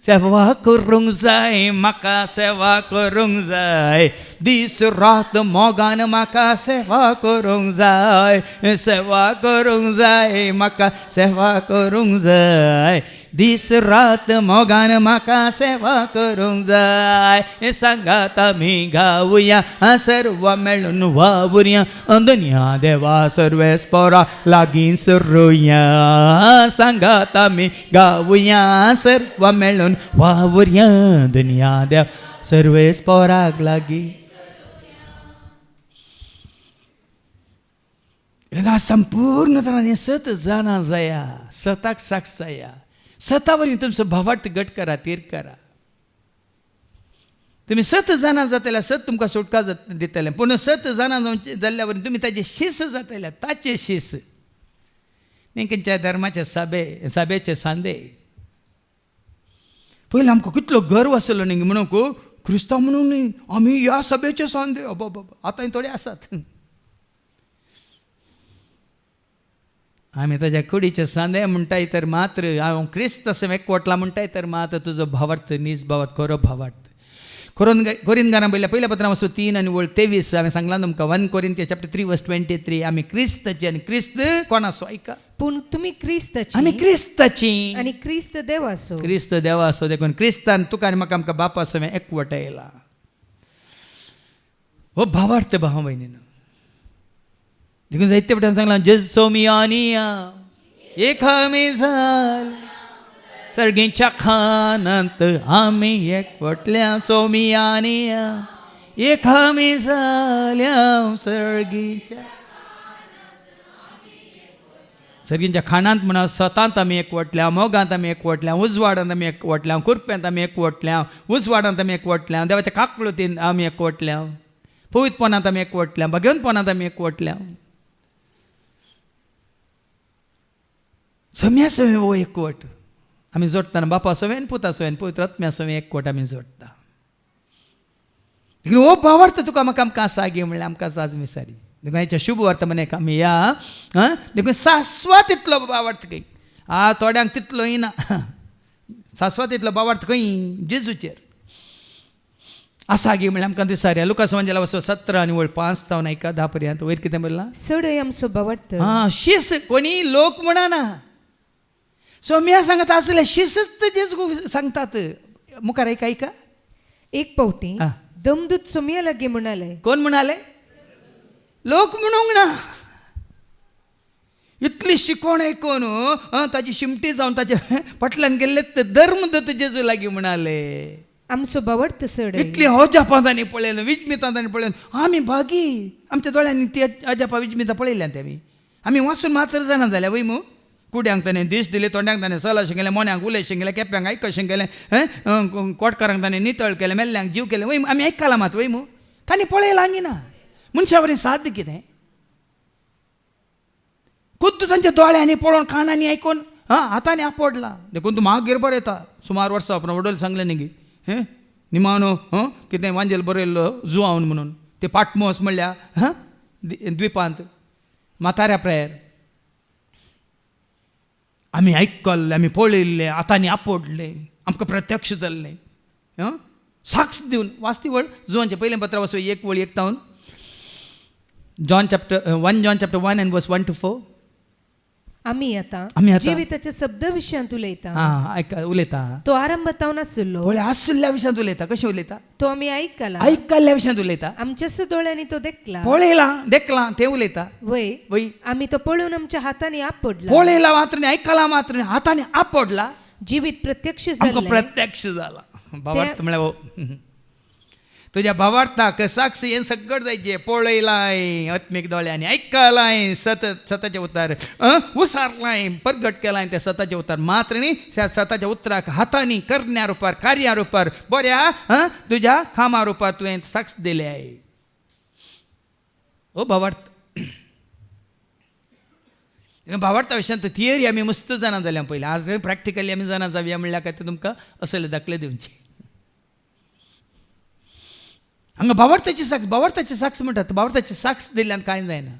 सेवा करूंक जाय म्हाका सेवा करूंक जाय दीस रात मोगान म्हाका सेवा करूंक जाय म्हाका सेवा करूंक जाय दीस रात मोगान म्हाका सेवा करूंक जाय सांगात आमी गावया सर्व मेळून वावुरया दुनिया देवा सर्वेस्परा लागीं सरुया सांगात आमी गावया सर्व मेळून वावुरया दुनिया देव सर्वेस्पराक लागीं संपूर्ण तरांनी सत जाणा जाया स्वताक साक्ष जाया स्वता वरवीं तुमचो भावार्थ घट करा तीर करा तुमी सत जाणा जातल्या सत तुमकां सुटका दितले पूण सत जाणा जाल्ल्या वरवीं तुमी ताचे शीस जातल्या ताचे शीस न्ही खंयच्या धर्माचे सभेचे सांदे पयलीं आमकां कितलो गर्व आसलो न्ही म्हणूंक क्रिस्तांव म्हणून न्ही आमी ह्या सभेचे सांदे आतां थोडे आसात आमी ताच्या कुडीचे सांदे म्हणटाय तर मात्र हांव क्रिस्त असो एकवटला म्हणटाय तर मात्र तुजो भावार्थ नीज भावार्थ खरो भावार्थ कोरिंथीकांच्या पहिल्या पत्रांत 3:23 हांवें सांगलां तुमकां 1 Corinthians chapter 3:23 आमी क्रिस्ताची आनी क्रिस्त कोणाचो ऐका पूण तुमी क्रिस्ताची आमी क्रिस्ताची आनी क्रिस्त देवाचो क्रिस्त देवाचो देखून क्रिस्तान तुका आनी म्हाका आमकां बापा समें एकवटायला हो भावार्थ भाव भयणीनो देखून जायते फावटी सांगलां जेज सोमियानिया एक आमी जाल सर्गीच्या खानांत आमी एकवटल्या सोमियानिया एक आमी जाल्या सर्गीच्या खानांत म्हणा सतांत आमी एकवटल्या मोगांत आमी एकवटल्या उजवाडांत आमी एकवटल्या कुरप्यांत आमी एकवटल्या उजवाडांत आमी एकवटल्या देवाच्या काकळुतींत आमी एकवटल्या पवित्रपणांत आमी एकवटल्या भगवंतपणांत आमी एकवटल्या सोम्या सवें वो एकवट आमी जोडटाना बापा सवेन पुता सवेन पवित्र आत्म्या सवें एकवट आमी जोडटा देखून हो भावार्थ तुका म्हाका आमकां आसा गे म्हणल्यार आमकां आज विसारी देखून हेच्या शुभ वर्त मनेक आमी या देखून सासवा तितलो भावार्थ खंय थोड्यांक तितलो येना सासवा तितलो भावार्थ खंय जेजूचेर आसा गे म्हणल्यार आमकां दिसारी लुकास एवांजेलिस्ट 17:5 तावन ऐका 10 पर्यंत वयर कितें बरयलां चडय आमचो भावार्थ शीस कोणी लोक म्हणना सोम्या सांगता आसले शिस्त जेजू सांगतात मुखार ऐका एक पावटी दमदूत सोम्या लागी म्हणाले कोण म्हणाले लोक म्हणूंक ना इतली शिकोण ऐकून ताची शिमटी जावन ताच्या पटल्यान गेल्ले ते धर्मदूत जेजू लागी म्हणाले आमचो भावार्थ चड इतली अजापांनी पळयलें विजमितांनी पळयलें आमी भागी आमच्या दोळ्यांनी ती अजापा विजमितां पळयल्यात आमी वाचून मात्र जाणा जाल्या वय मू कुड्यांक ताणें दीश दिले, तोंड्यांक ताणें सल अशें केलें, मोन्यांक उलयशें केलें, केप्यांक आयक कशें केलें, कोटकारांक ताणें नितळ केलें, मेल्ल्यांक जीव केलें. वय आमी आयकलां मात वय मू तांणी पळयलां ना. मनशा वरें साद्य कितें खुद्द तांच्या दोळ्यांनी पळोवन कानांनी आयकून हातांनी आपडला. देखून तूं म्हाका गिरबर येता सुमार वर्सां उपरांत वडोल सांगलें न्ही गे निमानो कितें वांजेल बरयल्लो जुआवन म्हणून ते पाटमोस म्हणल्या द्विपांत म्हाताऱ्या प्रायर आमी आयकल्लें, आमी पळयल्लें, हातांनी आपडलें, आमकां प्रत्यक्ष जाल्लें. साक्ष दिवन वाचती वळ जुआंचें पयलें पत्र वचो एक वळी एकतावन John chapter 1 and verse 1 to 4. आमी आतां जिविताच्या शब्द विशयांत उलयता. उलयता तो आरंभातावन आसलो, वळी आसल्या विशयांत उलयता. कशें उलयता? तो आमी आयकला, आयकल्ल्या विशयांत उलयता. आमच्या दोळ्यांनी तो देखला, पळयलां देखलां तें उलयता. वय वय आमी तो पळोवन आमच्या हातांनी आपडला. पळयला मात्र न्ही, आयकला मात्र न्ही, हातांनी आपडला. जिवीत प्रत्यक्ष आमकां जाल्लें. प्रत्यक्ष जाला. भावार्थ म्हळ्यार तुज्या भावार्थाक साक्ष हें सगळं जायचें. पळयलाय आत्मीक दोळ्यांनी, आयकलाय सताचे उतार, उसारलाय, परगट केलाय ते सताचे उतार. मात्र न्ही सताच्या उतराक हातांनी करण्या रुपार, कार्या रुपार, बऱ्या तुज्या कामा रुपार तुवें साक्ष दिले. ओ भावार्थ भावार्था विशयांत थियरी आमी मस्त जाणा जाल्यां पयलीं. आज प्रॅक्टिकली आमी जाणा जावया म्हणल्यार काय ते तुमकां असले दाखले दिवचे. हांगा भावार्थाची साक्ष म्हणटात. भावार्थाची साक्ष दिल्ल्यान कांय जायना.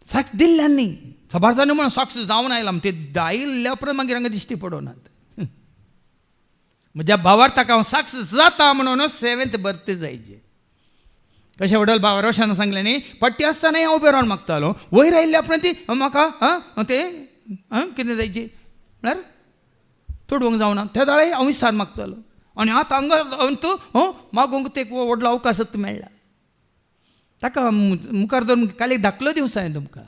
साक्ष दिल्ल्यान न्ही, सबारतानी म्हणून साक्ष जावन आयला ते आयिल्ल्या उपरांत मागीर हांगा दिश्टी पडोनात. म्हज्या भावार्थाक हांव साक्ष जाता म्हणूनच 7th बर्थडे जायचे. कशें वडल भाव रोशान सांगलें न्ही, पट्टी आसतना हांव उबें रावन मागतालो, वयर आयिल्ल्या उपरांत ती म्हाका ते कितें जायची म्हळ्यार चोडवंक जावना. त्या दाळे हांव विसार मागतालो आनी आतां हांगा तूं मागूंक ते व्हडलो अवकाश मेळ्ळा. ताका मुखार धरून काल एक दाखलो दिवं हांवें तुमकां.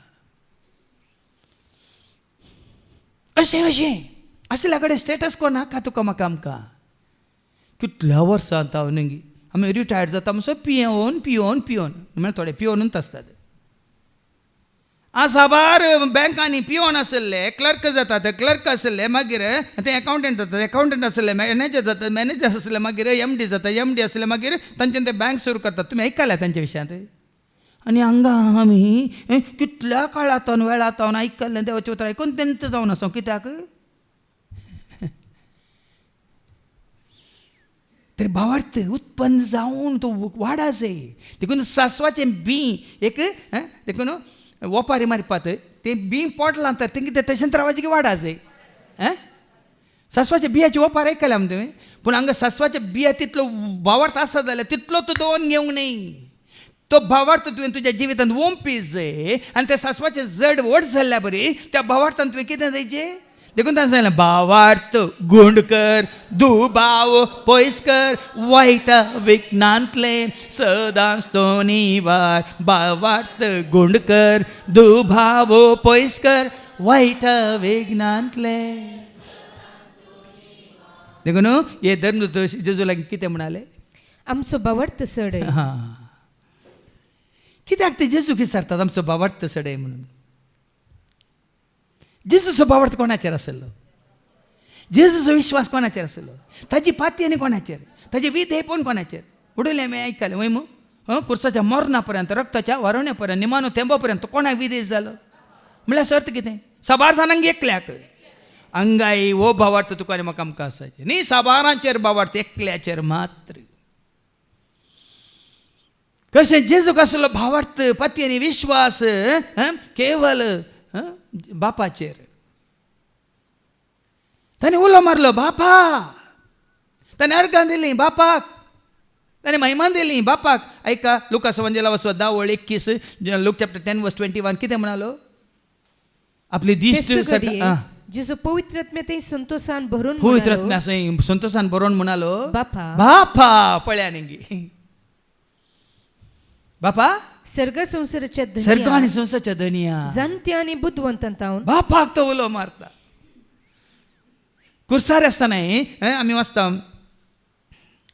अशें असल्या कडेन स्टेटस कोण नाका तुका म्हाका आमकां. कितल्या वर्सां हांव न्ही आमी रिटायर्ड जाता म्हणसर पियोन म्हळ्यार थोडे पियोनूच आसतात. आज साबार बँकांनी पियोन आसले, क्लर्क जातात, क्लर्क आसले, मागीर ते अकावंटंट जातात, अकावंटंट आसले, मॅनेजर जातात, मॅनेजर आसले, मागीर MD जाता, MD आसले, मागीर तांच्यान ते बँक सुरू करतात. तुमी आयकल्या तांच्या विशयांत. आनी हांगा आमी कितल्या काळांतून वेळांतून आयकल्लें देवाचें उतर आयकून तेंत जावन आसा. कित्याक तर भावार्थ उत्पन्न जावन तो वाडा जाय. देखून सासवाचें बी एक देखून ओपारी मारपात ते बी पोटलां तर तें कितें तशेंच रावचें की वाडा जाय. सासवाच्या बियाची ओपार आयकल्या तुवें, पूण हांगा सासवाच्या बिया तितलो भावार्थ आसा जाल्यार तितलो तो दोन घेवंक न्ही. तो भावार्थ तुवें तुज्या जिवितांत वोंपी जाय. आनी त्या सासवाचें जड व्हड जाल्ल्या बरी त्या भावार्थान तुवें कितें जायचें. देखून ताणें सांगलें भावार्थ गुण कर, दुबाव पयस कर, वायट विघ्नांतले सदांच तो निवार. भावार्थ गुण कर, दुबाव पयस कर, वायट विघ्नांतले. देखून हे धर्म जेजूला कितें म्हणाले, आमचो भावार्थ सडय. कित्याक ते जेजूक विचारतात आमचो भावार्थ सडय म्हणून. जेजूचो भावार्थ कोणाचेर आसलो, जेजूचो विश्वास कोणाचेर आसलो, ताजी पाती आनी कोणाचेर, ताजें विधेयपण कोणाचेर. उडयलें आमी आयकलें वय मू कुर्साच्या मरणा पर्यंत, रक्ताच्या वारोवण्या पर्यंत, निमानो थेंबा पर्यंत कोणाक विदेश जालो म्हळ्यार सर्त कितें. साबार जाणांक एकल्याक अंगाई हो भावार्थ तुका आनी म्हाका आमकां आसाचे न्ही. साबारांचेर भावार्थ एकल्याचेर मात्र. कशें जेजूक आसलो भावार्थ पती आनी विश्वास केवल बापाचेर. ताणें उलो मारलो बापा, ताणें अर्गां दिलीं बापाक, ताणें महिमान दिलीं बापाक. ऐका लुकास एवंजेला वचो 10:21 लूक चॅप्टर 10 verse 21 कितें म्हणालो. आपली दिश्ट जेजू पवित्र आत्म्यान संतोषान भरून पवित्र आत्म्यान संतोषान भरून म्हणालो बापा, बापा पळया न्ही बापा सर्ग संसाराच्या सर्ग आनी संसाराच्या धनिया जाणट्या आनी बुद्धवंतांतावन बापाक तो उलो मारता. कुर्सार आसतना आमी वाचता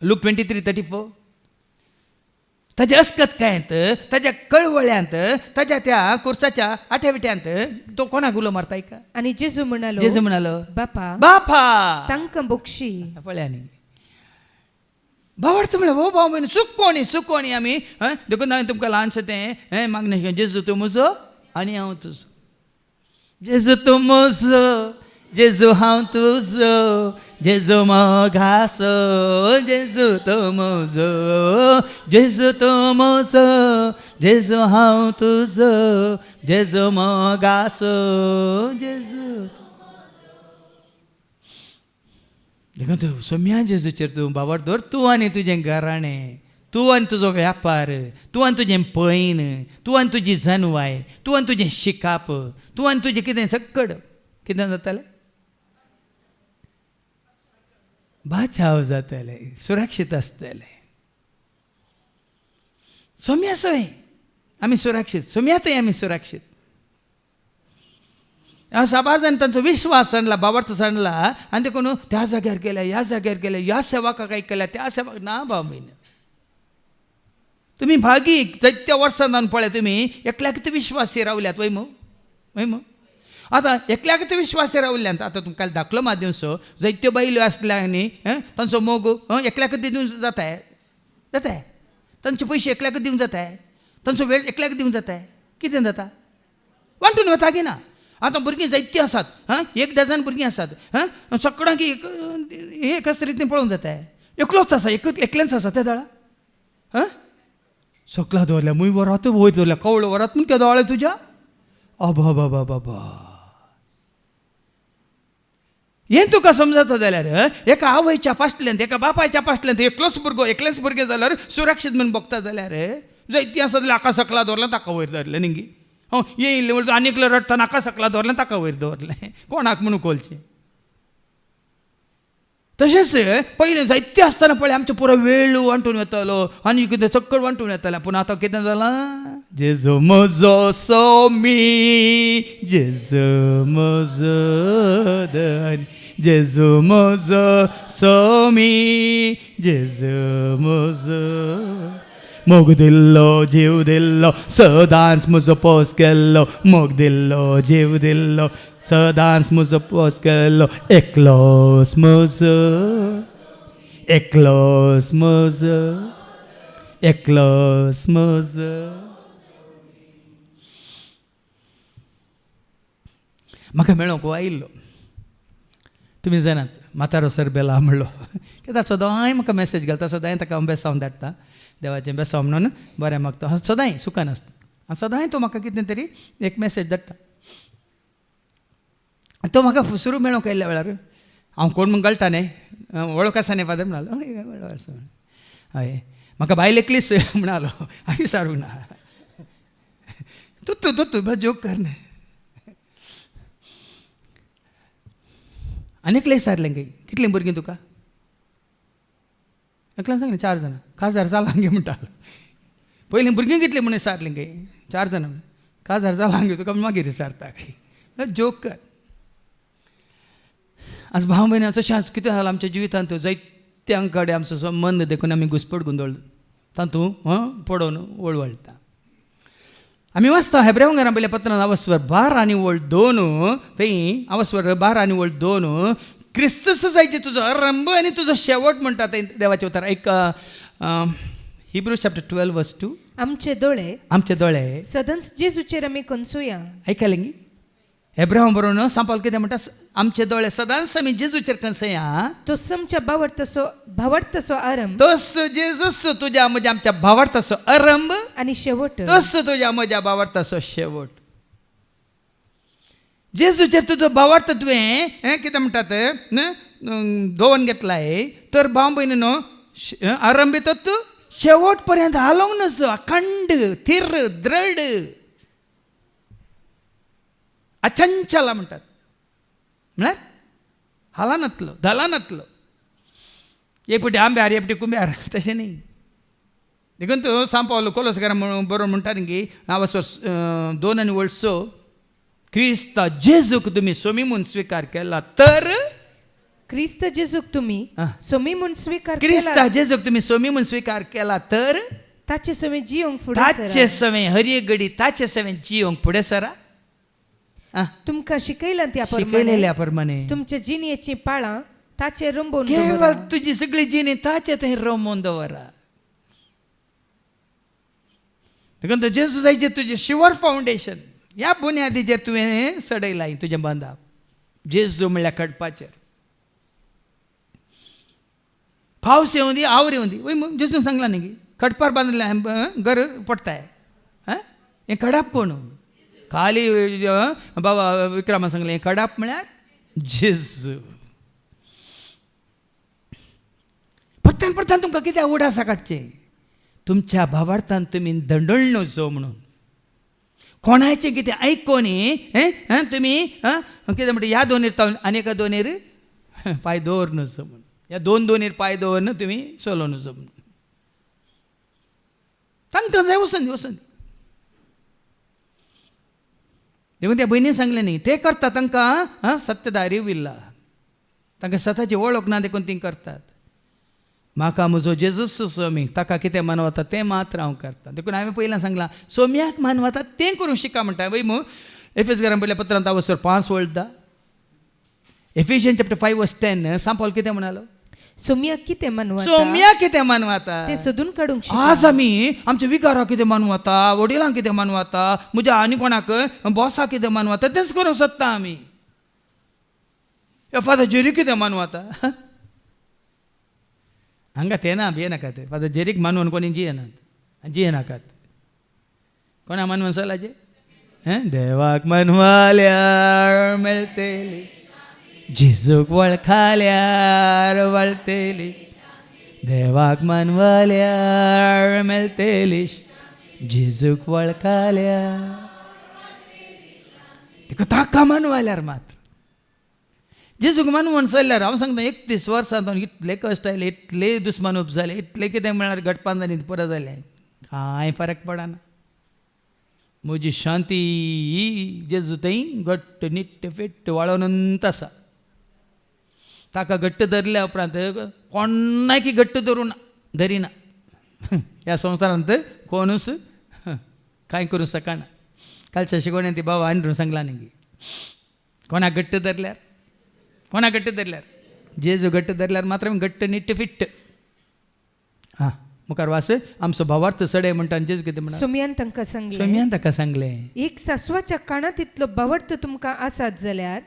लूक 23:34 ताच्या अस्कतकायांत, ताच्या कळवळ्यांत, ताच्या त्या कुर्साच्या आठ्याविट्यांत तो कोणाक उलो मारताय का? आणि जेजू म्हणालो जेजू म्हणालो बापा बापा तांकां बक्षी. पळ्यांनी भावार्थ म्हणलं हो भाव म्हण सुकोणी आमी देखून हांवें तुमकां ल्हानशें तें मागणें जेजू तूं म्हजो आनी हांव तुजो. जेजू तूं म्हजो, जेजू हांव तुजो, जेजू मोगासो, जेजू तूं म्हजो, जेजू तूं म्हजो, जेजू हांव तुजो, जेजू मोगासो, जेजू. देखून तूं सोम्या जेजूचेर तूं बाबा दवर, तूं आनी तुजें घराणें, तूं आनी तुजो व्यापार, तूं आनी तुजें पैन, तूं आनी तुजी जनवाय, तूं आनी तुजें शिकाप, तूं आनी तुजें कितें सक्कड कितें जातालें? बाचाव जातलें, सुरक्षीत आसतलें. सोम्या सोय आमी सुरक्षीत, सोम्यातय आमी सुरक्षीत. सबाजान तांचो विश्वास आणला, भावार्थ सांडला आनी देखून त्या जाग्यार गेले, ह्या जाग्यार गेले, ह्या सेवाकाक केल्या, त्या सेवाक ना भाव म्हण तुम्ही भागीक जायत्या वर्सां पळय तुमी एकल्याक ते विश्वासी रावल्यात वय मो आतां एकल्याक ते विश्वासी रावल्यांत. आतां तुमकां दाखलो माध्यमसो जायत्यो बायल्यो आसल्यांनी तांचो मोग एकल्याक दिवंक जाताय, तांचे पयशे एकल्याक दिवंक जाताय, तांचो वेळ एकल्याक दिवंक जाताय. कितें जाता? वांटून वता की ना? आतां भुरगीं जायतीं आसात, 1 डझन भुरगीं आसात, सगळ्यांक एकाच रितीन पळोवंक जाताय. एकलोच आसा, एकल्याच आसा त्या दाळा सकला दवरल्या, मुय वरात वयर दवरल्या, कवळो वरात म्हूण केदो आळे तुज्या अबा बाबा बाबा. हें तुका समजता जाल्यार एका आवयच्या पासल्यान, एका बापायच्या पासल्यान एकलेच भुरगे जाल्यार सुरक्षीत म्हणून बघता जाल्यार जायतीं आसा जाल्यार आका सकला दवरलें, ताका वयर दवरलें न्ही. येयलें म्हणून आनीकलो रडटा, नाका सकला दवरलें, ताका वयर दवरलें. कोणाक म्हणून कोलचें? तशेंच पयलीं जायतें आसतना पळय आमचो पुरो वेळ वांटून वतालो आनी कितें चक्कड वांटून येतालें. पूण आतां कितें जालां? जेजू म्हजो सोमी, जेजू म्हजो धनी, जेजू म्हजो सोमी, जेजू म्हजो मोग दिल्लो, जीव दिल्लो, सदांच म्हजो पोस केल्लो, मोग दिल्लो, जीव दिल्लो, सदांच म्हजो पोस केल्लो, एकलोच म्हजो, एकलोच म्हजो, एकलोच म्हजो. म्हाका मेळोंक आयिल्लो, तुमी जाणात म्हातारो सर बेला म्हणलो, कित्याक सदांय म्हाका मॅसेज घालता, सदांय ताका हांव बेसांव धाडटा, देवाचें बेसांव म्हणून बरें मागता, सदांय सुखान आसता. आनी सदांय तो म्हाका कितें तरी एक मॅसेज धाडटा. तो म्हाका सुरू मेळोंक आयिल्ल्या वेळार हांव कोण म्हूण कळटा न्ही, वळख आसा न्ही फादर म्हणलो, हय म्हाका बायल एकलीच म्हणालो, हांवें विचारूंक ना, तूं जोक कर न्ही. आनी एकलें विचारलें गे, कितलीं भुरगीं तुका? एकल्यान सांगलें 4 जाणां. काजार जालां गे म्हणटालो. पयलीं भुरगीं कितलीं म्हणून विचारलें गे, 4 जाणां. काजार जालां गे तुका मागीर विचारता गे, जोक कर. आज भाव भयणां तशें आज कितें जालां आमच्या जिवितांत, जायत्यां कडेन आमचो संबंद देखून आमी घुसपट गुंदळ तातूंत पडोवन वळवळटा. आमी वाचता हेब्रेवकारां पयल्या पत्रांत आवस्वर 12 आनी 2 थंय आवस्वर 12 आनी 2 क्रिस्तस जायचे तुजो आरंभ आनी तुजो शेवट म्हणटा थंय देवाचें उतर. एक हिब्रूज चॅप्टर 12 वर्स 2. आमचे दोळे सदांच जेजूचेर आमी कंसुया. आयकलें न्ही? हेब्रेवां बरोवन सांपाल कितें म्हणटा? आमचे दोळे सदांच आमी जेजूचेर कंसया. तोच आमच्या भावार्थाचो आरंभ, तोच जेजूस तुज्या म्हज्या आमच्या भावार्थाचो आरंभ आनी शेवट, तोच तुज्या म्हज्या भावार्थाचो शेवट. जेजूचेर तुजो भावार्थ तुवें कितें म्हणटात दोवन घेतलाय तर भाव भयणी न्हू आरंभ तूं शेवट पर्यंत हालोंक नजो, अखंड, थीर, दृढ, अचंचला म्हणटात, म्हळ्यार हाला नातलो, धाला नातलो. एपटी आंब्यार एपटी कुंब्यार तशें न्ही. देखून तूं सांपावलो कोलोसकारां बरोवन म्हणटा न्ही आवस्वर 2 आनी 6 क्रिस्ता जेजूक तुमी सोमी म्हणून स्विकार केला तर, क्रिस्त जेजूक तुमी सोमी म्हणून स्वीकार केला, क्रिस्ता जेजूक तुमी सोमी म्हणून स्विकार केला तर ताचे सवे जियोंक फुडें ताचे सरा. सवे हर एक घडी ताचे सवे जियोंक फुडें सरा. आ, तुमकां शिकयलां त्या प्रमाणे शिकयलेल्या प्रमाणे तुमच्या जिणेची पाळां ताचे रंबोवन केवळ दवरा. तुझी सगळी जिणी ताचे थंय रमोवन दवरा. देखून जेजू जायचे तुझे शिवर फावंडेशन ह्या बुन्यादीचेर तुवें सडयलां तुजें बांदाप. जेजू म्हणल्यार खडपाचेर पावस येवं दी आवड येवं दी वय जेजून सांगला न्ही की खडपार बांदलें घर पडताय. हें खडाप कोण खाली बाबा विक्रमा सांगलें खडाप म्हळ्यार जेजू. परतान परतान तुमकां कित्याक उडासा काडचें. तुमच्या भावार्थान तुमी दंडळ नजो म्हणून कोणाचें कितें आयकोनी तुमी कितें म्हणटा ह्या दोनीर आनी एका दोनीर पांय दवर नजो म्हणून ह्या दोनीर पांय दवरन तुमी चलो नजो म्हणून तांकां जाय वचून देखून त्या भयणीन सांगलें न्ही ते करता तांकां सत्यदारी उरला. तांकां स्वताची वळख ना देखून ती करतात. म्हाका म्हजो जेजूस सोमी ताका कितें मानवता तें मात्र हांव करता. देखून हांवें पयलां सांगलां सोम्याक मानवता तें करूंक शिका म्हणटा. वय मू एफेसकारांक पयल्या पत्रांत वचर 5 वळदा एफिशियन चॅप्टर 5:10 सांग पॉल कितें म्हणालो. सोम्याक कितें मानवता सोम्याक कितें मानवता ते सोदून काडूंक शिका. आज आमी आमच्या विकाराक कितें मानवता वडिलांक कितें मानवता म्हज्या आनी कोणाक बॉसाक कितें मानवता तेंच करूंक सोदता आमी. फादर जेरी कितें मानवता हांगा ते ना भियेनाकात. फादर जेरीक मानवून कोणी जियेनाकात. कोणा मानवून चलाचे देवाक मानवाल्यार मेळटली जेजूक वळखाल्यार वळटली. देवाक मानवाल्यार मेळटली जेजूक वळखाल्यार. देखून ताका मानवाल्यार मात्र जेजूक मानवून चल्ल्यार हांव सांगता 31 वर्सां इतले कश्ट आयले इतले दुस्मानूप जाले इतले कितें म्हळ्यार घटपांनी परत जालें कांय फरक पडना. म्हजी शांती ही जेजू थंय घट्ट निट्ट फिट्ट वाळोनंत आसा. ताका घट्ट धरल्या उपरांत कोणाय की घट्ट धरिना. ह्या संवसारांत कोणूच कांय करूं शकना. कालच्या शिकवण्यात ती बाबा आनी सांगला न्ही कोणाक घट्ट धरल्यार कोणाक घट्ट धरल्यार जेजू घट्ट धरल्यार मात्र घट्ट निट्ट फिट्ट. मुखार वास आमचो भावार्थ सडय म्हणटा आनी जेजू कितें म्हणटा सोम्यान तांकां सांगलें सोम्यान ताका सांगलें एक सासवाच्या काना तितलो भावार्थ तुमकां आसात जाल्यार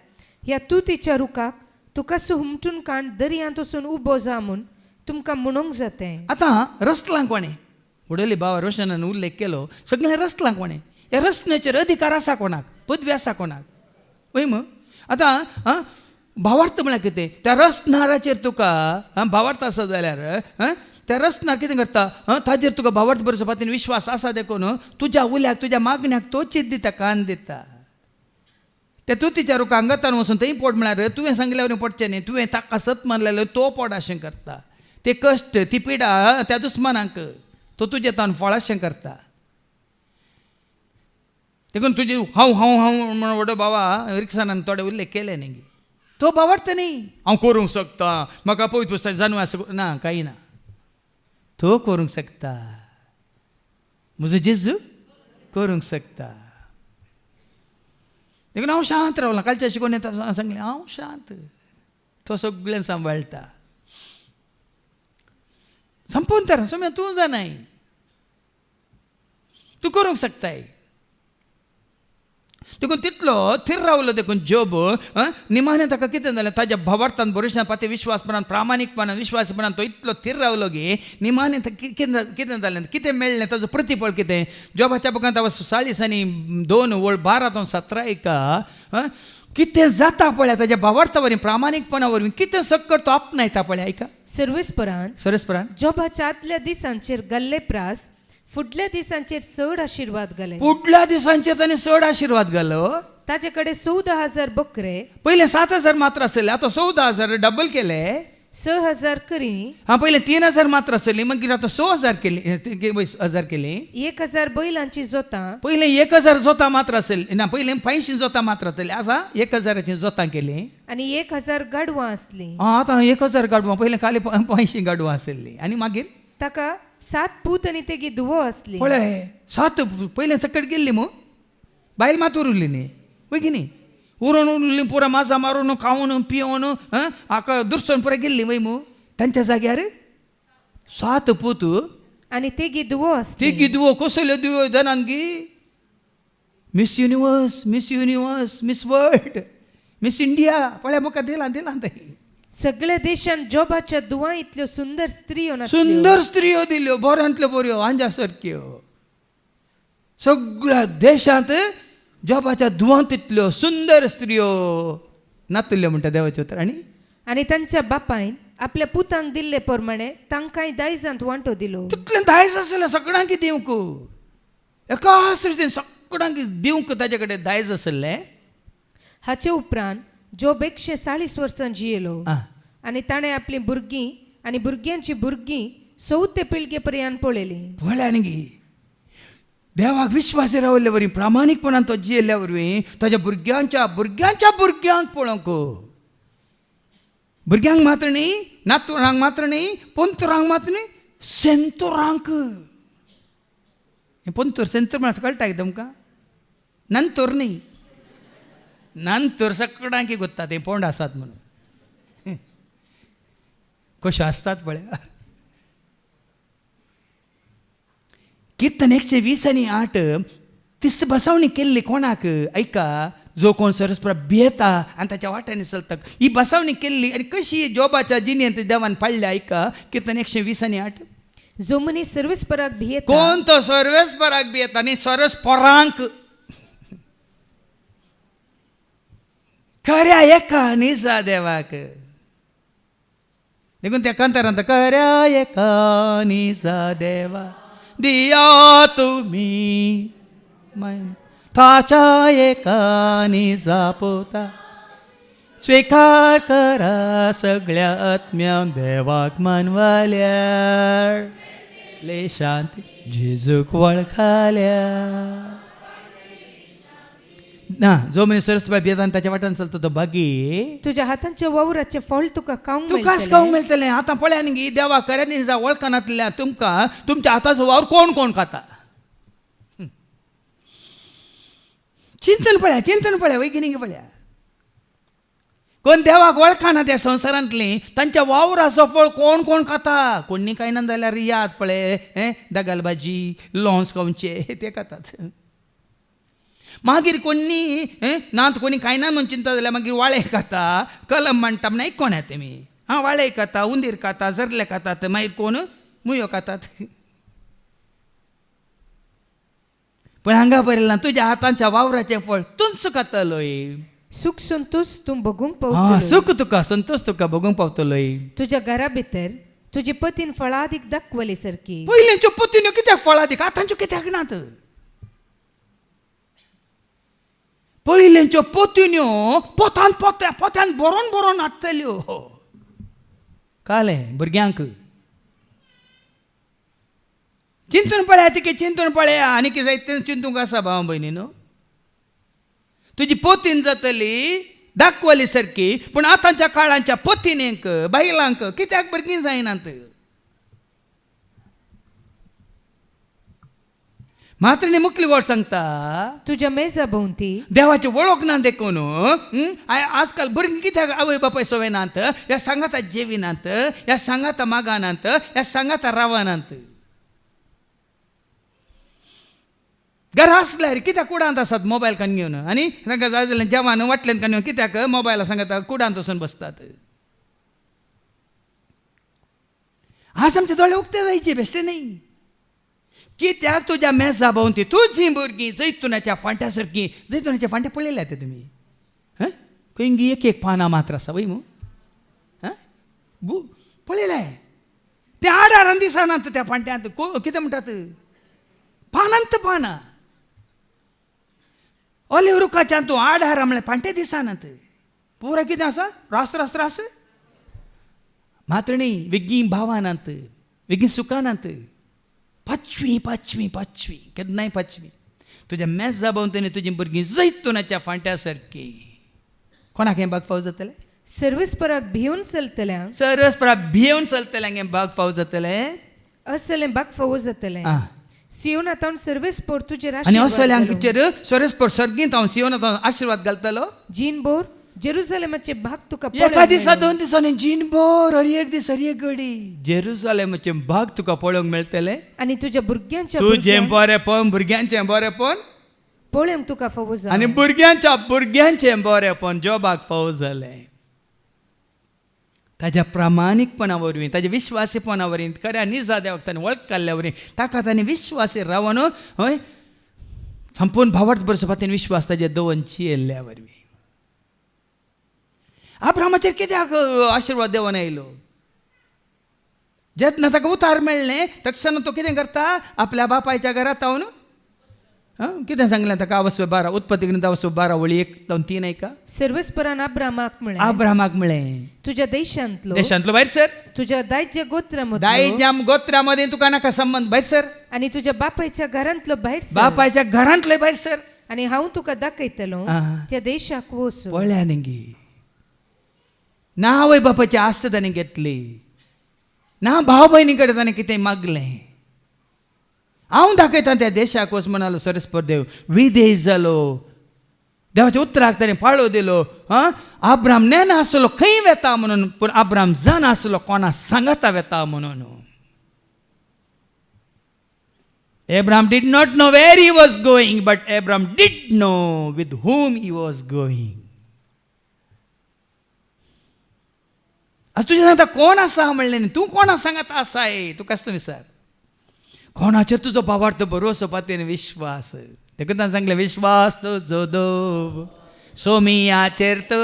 ह्या तुतीच्या रुखाक तुका हुमटून काण दर्यांत वचून उबो जा म्हूण तुमकां म्हणूंक जातें. आतां रस्तलांक कोणें उडयली बाबा रोशनान उल्लेख केलो सगळें रस्तलांक कोणें ह्या रस्त्याचेर अधिकार आसा कोणाक पदवी आसा कोणाक. वय मग आतां भावार्थ म्हळ्यार कितें त्या रसनाराचेर तुका भावार्थ आसा जाल्यार त्या रसनार कितें करता ताजेर तुका भावार्थ बरोवचो खातीर विश्वास आसा देखून तुज्या उल्याक तुज्या मागण्याक तो चीत दिता कान दिता. त्या तुतीच्या रुखाक अंगतान वचून थंय पड म्हळ्यार तुवें सांगल्या वरें पडचें न्ही तुवें ताका सत मानलेलो तो पड अशें करता. ते कश्ट ती पिडा त्या दुस्मानाक तो तुजें तान फळ अशें करता. देखून तुजे हांव हांव हांव म्हणून व्हडलो बाबा रिक्षान थोडे उल्लेख केले न्ही तो भावार्थ न्ही हांव करूंक शकता म्हाका पळयत पुस्तक जानू आसा ना काही ना तो करूंक शकता. म्हजो जेजू करूंक शकता. देखून हांव शांत रावलां. कालच्या शिकवणेंत सांगलें हांव शांत तो सगळें सांबाळटा. संपोवन तर सोम्या तूं जानाय तूं करूंक शकताय. देखून तितलो थीर रावलो देखून जोब निमाणें ताका कितें जालें ताज्या भावार्थान भरोशा पाती विश्वासपणान प्रामाणीकपणान विश्वासपणान तो इतलो थीर रावलो गे निमाणें कितें जालें कितें मेळ्ळें ताजो प्रतिफळ कितें. जोबाच्या बुकांत 40:2-17 कितें जाता पळय ताज्या भावार्था वरवीं प्रामाणीकपणा वरवीं कितें सकट तो आपणायता पळय. ऐका सर्वेस्परान जोबाच्या आदल्या दिसांचेर घाल्ले प्रास फुडल्या दिसांचेर चड आशिर्वाद घाले. फुडल्या दिसांचेर ताणें चड आशिर्वाद घालो. ताचे कडेन 14,000 बकरे पयले 7,000 मात्र आसले आतां 14,000 डबल केले. 6,000 करी पयले 3,000 मात्र आसली मागीर आतां 6,000 केली 1,000 बैलांची जोतां पयले 1,000 जोतां मात्र आसली ना पयले 85 जोतां मात्र आसली आसा 1,000ची जोतां केली आनी 1,000 गाडवां आसलीं. आतां 1,000 गाडवां पयले खाली 85 गाडवां आसली आनी मागीर ताका सात पूत आनी तेगी धुवो असली पळय 7 पयलें सकट गेल्ली मो बायल मात उरली न्ही वय की न्ही उरून उरली पुरा माजा मारून खावन पिवन हाका दुरसोन पुरा गेल्ली वय मो तांच्या जाग्यार 7 पूत आनी तेगी धुवो ती असली गिदवो कसल्यो दिवो जाणांगी Miss Universe Miss World Miss India पळय म्हाका दिला थंय सगळ्या देशान जॉबाच्या दुवा इतल्यो सुंदर स्त्रियो नासल्यो. सुंदर स्त्रियो दिल्यो बऱ्यांतल्यो बऱ्यो अंजा सारक्यो सगळ्या देशांत जॉबाच्या दुवांत इतल्यो सुंदर स्त्रियो नातल्यो म्हणटा देवाचे उतर आनी तांच्या बापायन आपल्या पुतांक दिल्ले प्रमाणे तांकांय दायजांत वांटो दिलो. तितलें दायज आसलें सगळ्यांक दिवंक एकाच रितीन सगळ्यांक दिवंक ताजे कडेन दायज आसलें. हाचे उपरांत जॉब 140 वर्सां जियेलो आनी ताणें आपली भुरगीं आनी भुरग्यांची भुरगीं 4 पिळगे पर्यंत पळयली. पळय न्ही देवाक विश्वासी रावल्ले वरी प्रामाणीकपणान तो जियेल्ल्या वरवीं ताच्या भुरग्यांच्या भुरग्यांच्या भुरग्यांक पळोवंक भुरग्यांक मात्र न्ही नातुरांक मात्र न्ही पंतुरांक मात्र न्ही सेंतुरांक पंतूर सेंतूर म्हणून कळटा कितें तुमकां नंतूर न्ही नंतर सगळ्यांक गोत्ता ते पोंड आसात म्हणून कश्यो आसतात पळय. कीर्तन 120 आनी 8 तिस बसावणी केल्ली कोणाक ऐका जो कोण सरस्परा भियेता आनी ताच्या वाट्यानी चलता ही बसावणी केल्ली आनी कशी जॉबाच्या जिणेंत देवान पाळल्या ऐका कीर्तन 120 आनी 8 जो मनीस सर्वेस्पराक भियेता कोण तो सर्वेस्पराक भियेता आनी सरस्परांक खऱ्या एका निजा देवाक देखून त्या कंतारांत खऱ्या एका निजा देवा दिया तुम्ही ताच्या एका निजा पोता स्वीकार करा सगळ्या आत्म्या देवाक मानवाल्या ले शांती जेजूक वळखाल्या ना जो मनीस सरस्वती भियेता ताच्या वाट्यान चलता तो बागी तुज्या हातांच्या वावराचे फळ तुका खावंक तुकाच खावंक मेळटलें. आतां पळया न्ही देवा खऱ्यांनी जा वळखनातल्या तुमकां तुमच्या हाताचो वावर कोण कोण खाता चिंतन पळया वैगिनीक पळया कोण देवाक वळखना त्या संवसारांतली तांच्या वावराचो फळ कोण कोण खाता कोणी कांय ना जाल्यार याद पळय दगलबाजी लॉन्स खावचे ते खातात. मागीर कोणी नात कोणी कांय ना म्हणून चिंता जाल्यार मागीर वाळे खाता कलम म्हणटा म्हण कोण तेमी वाळे खाता उंदीर खाता जरले खातात मागीर कोण मुयो खातात. पण हांगा बरयलां तुज्या हातांच्या वावराचें फळ तूंच खातलोय. सुख संतोष तूं भोगूंक पावतलो. सुख तुका संतोष तुका भोगूंक पावतलोय. तुज्या घरा भितर तुजी पतीन फळादीक दाखवली सारकी. पयलींच्यो पतीन्यो कित्याक फळादीक आतांच्यो कित्याक नात. पयलींच्यो पतीन्यो पोत्यान बरोवन हाडटल्यो कळ्ळें भुरग्यांक. चिंतून पळया तिके चिंतून पळया आनी कितें जायत चिंतूंक आसा भाव भयणीनो. तुजी पोतीन जातली दाखवली सारकी पूण आतांच्या काळांच्या पतीनेक बायलांक कित्याक भुरगीं जायनात. मात्र न्ही मुखली गोड सांगता तुज्या मेजा भोंवती देवाची वळख ना देखून आजकाल भुरगीं कित्याक आवय बापाय सवयनात ह्या सांगाता जेविनात ह्या सांगाता मागानात ह्या सांगाता रावनात. घरा आसल्यार कित्याक कुडांत आसात मोबायल कान घेवन आनी तांकां जाय जाल्यार जेवण वाटलें कान कित्याक मोबायला सांगता कुडांत वचून बसतात. आज आमचे दोळे उक्ते जायचे बेश्टे न्ही. कित्याक तुज्या मेजा भोंवती तुजीं भुरगीं जैतुनाच्या फांट्या सारकीं जैतुनाचे फांटे पळयल्या ते तुमी खंय एक पानां मात्र आसा वय पळयलाय ते आडारान दिसनात त्या फांट्यांत कितें म्हणटात पानांत पानां ऑलिव्ह रुखाच्यान तूं आडार म्हळ्यार फांटे दिसनात पुरो कितें आसा रास मात्र न्ही वेगळीं भावानात वेगळीं सुखानात. पांचवी केन्नाय पांचवी तुज्या मेजा भोंवतणी तुजीं भुरगीं जैतुनाच्या फांट्या सारकी. कोणाक हें भाग फावो जातलें. सर्वेस्पराक भिवन चलतल्यांक सरस्परा भियेवन चलतल्यांक हें भाग फावो जातलें. असले बाग फावो जातले आ. सियोन आतां सर्वेस पोर तुजे आनी असले हांगचेर सोरेस्पर सर्गींत हांव सियोनांत आशिर्वाद घालतलो जीन बोर जेरुसलेमाचे भाग तुका एका दिसा 2 दिसांनी जिनभर हर एक दीस हर एक घडी जेरुसलेमाचे भाग तुका पळोवंक मेळटले आनी तुज्या भुरग्यांच्या तुजें बरेपण भुरग्यांचें बरेपण पळोवंक तुका फावो जा आनी भुरग्यांचें बरेपण जॉबाक फावो जालें ताज्या प्रामाणीकपणा वरवीं ताज्या विश्वासीपणा वरवीं खऱ्या निजा देवाक ताणें वळख काडल्या वरवीं ताका ताणें विश्वासी रावन हय संपूर्ण भावार्थ बरोवपाक विश्वास ताजे दवरून चियेल्ल्या वरवीं अब्रामाचेर कित्याक आशिर्वाद देवन आयलो जेन्ना ताका उतार मेळ्ळें तक्षण तो कितें करता आपल्या बापायच्या घरांत हांव कितें सांगलें ताका अवस्व 12 उत्पत्ती ग्रंथ अवस्व 12 वळी 1 जावन 3 ऐका सर्वेस्परान अब्रामाक म्हळें अब्रामाक म्हळें तुज्या देशांतलो भायर सर तुज्या दायज गोत्रामदलो दायजाम गोत्रा मदीं तुका नाका संबंध भायर सर आनी तुज्या बापायच्या घरांतलो भायर सर बापायच्या घरांतले भायर सर आनी हांव तुका दाखयतलो त्या देशाक वच पळया न्ही ना आवय बापायची आस्त ताणें घेतली ना भाव भयणी कडेन ताणें कितें मागलें हांव दाखयता त्या देशाक वच म्हणालो सरस्पर देव विदेश जालो देवाच्या उतराक ताणें पाळो दिलो अब्राम नेना आसलो खंय वेता म्हणून पूण अब्राम जाण आसलो कोणा सांगता वेता म्हणून Abraham did not know where he was going, but Abraham did know with whom he was going. तुझ्या सांगता कोण आसा म्हणलें न्ही तूं कोणा सांगता आसाय तूं कसलो विचार कोणाचेर तुजो भावार्थ बरोवचो पातेन विश्वास देखून ताणें सांगलें विश्वास तुजो दव सोमियाचेर तो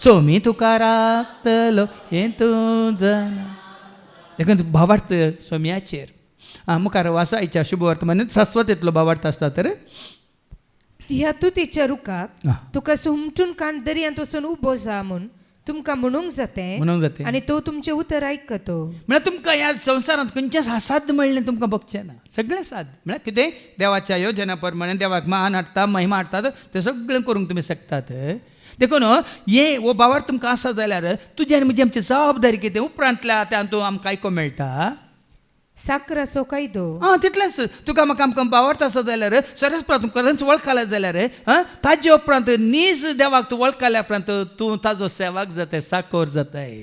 सोमी तुका राखतलो हें तूं जाणा देखून भावार्थ सोमियाचेर मुखार वासायच्या शुभवर्तमानांत शाश्वतेतलो भावार्थ आसता तर ह्या तुतीच्या रुखाक तुका सुमटून काण दर्यांत वचून उबो जा म्हूण तुमकां म्हणूंक जाते आनी तो तुमचें उतर आयकतो म्हळ्यार तुमकां ह्या संवसारांत खंयचेंच साध्य मेळ्ळें तुमकां बगचें ना सगळें साध्य म्हळ्यार कितें देवाच्या योजना प्रमाणे देवाक मान हाडटा महिमा हाडटात तें सगळें करूंक तुमी शकतात देखून हे हो भावार्थ तुमकां आसा जाल्यार तुजी आनी म्हजी आमची जबाबदारी कितें उपरांतल्या तातूंत आमकां आयको मेळटा साकराचो कायदो तितलेंच तुका म्हाका आमकां भावार्थ आसा जाल्यार सरस्परांत तुका खरेंच वळखलें जाल्यार ताजे उपरांत नीज देवाक तूं वळखल्या उपरांत तूं ताजो सेवाक जाताय साकोर जाताय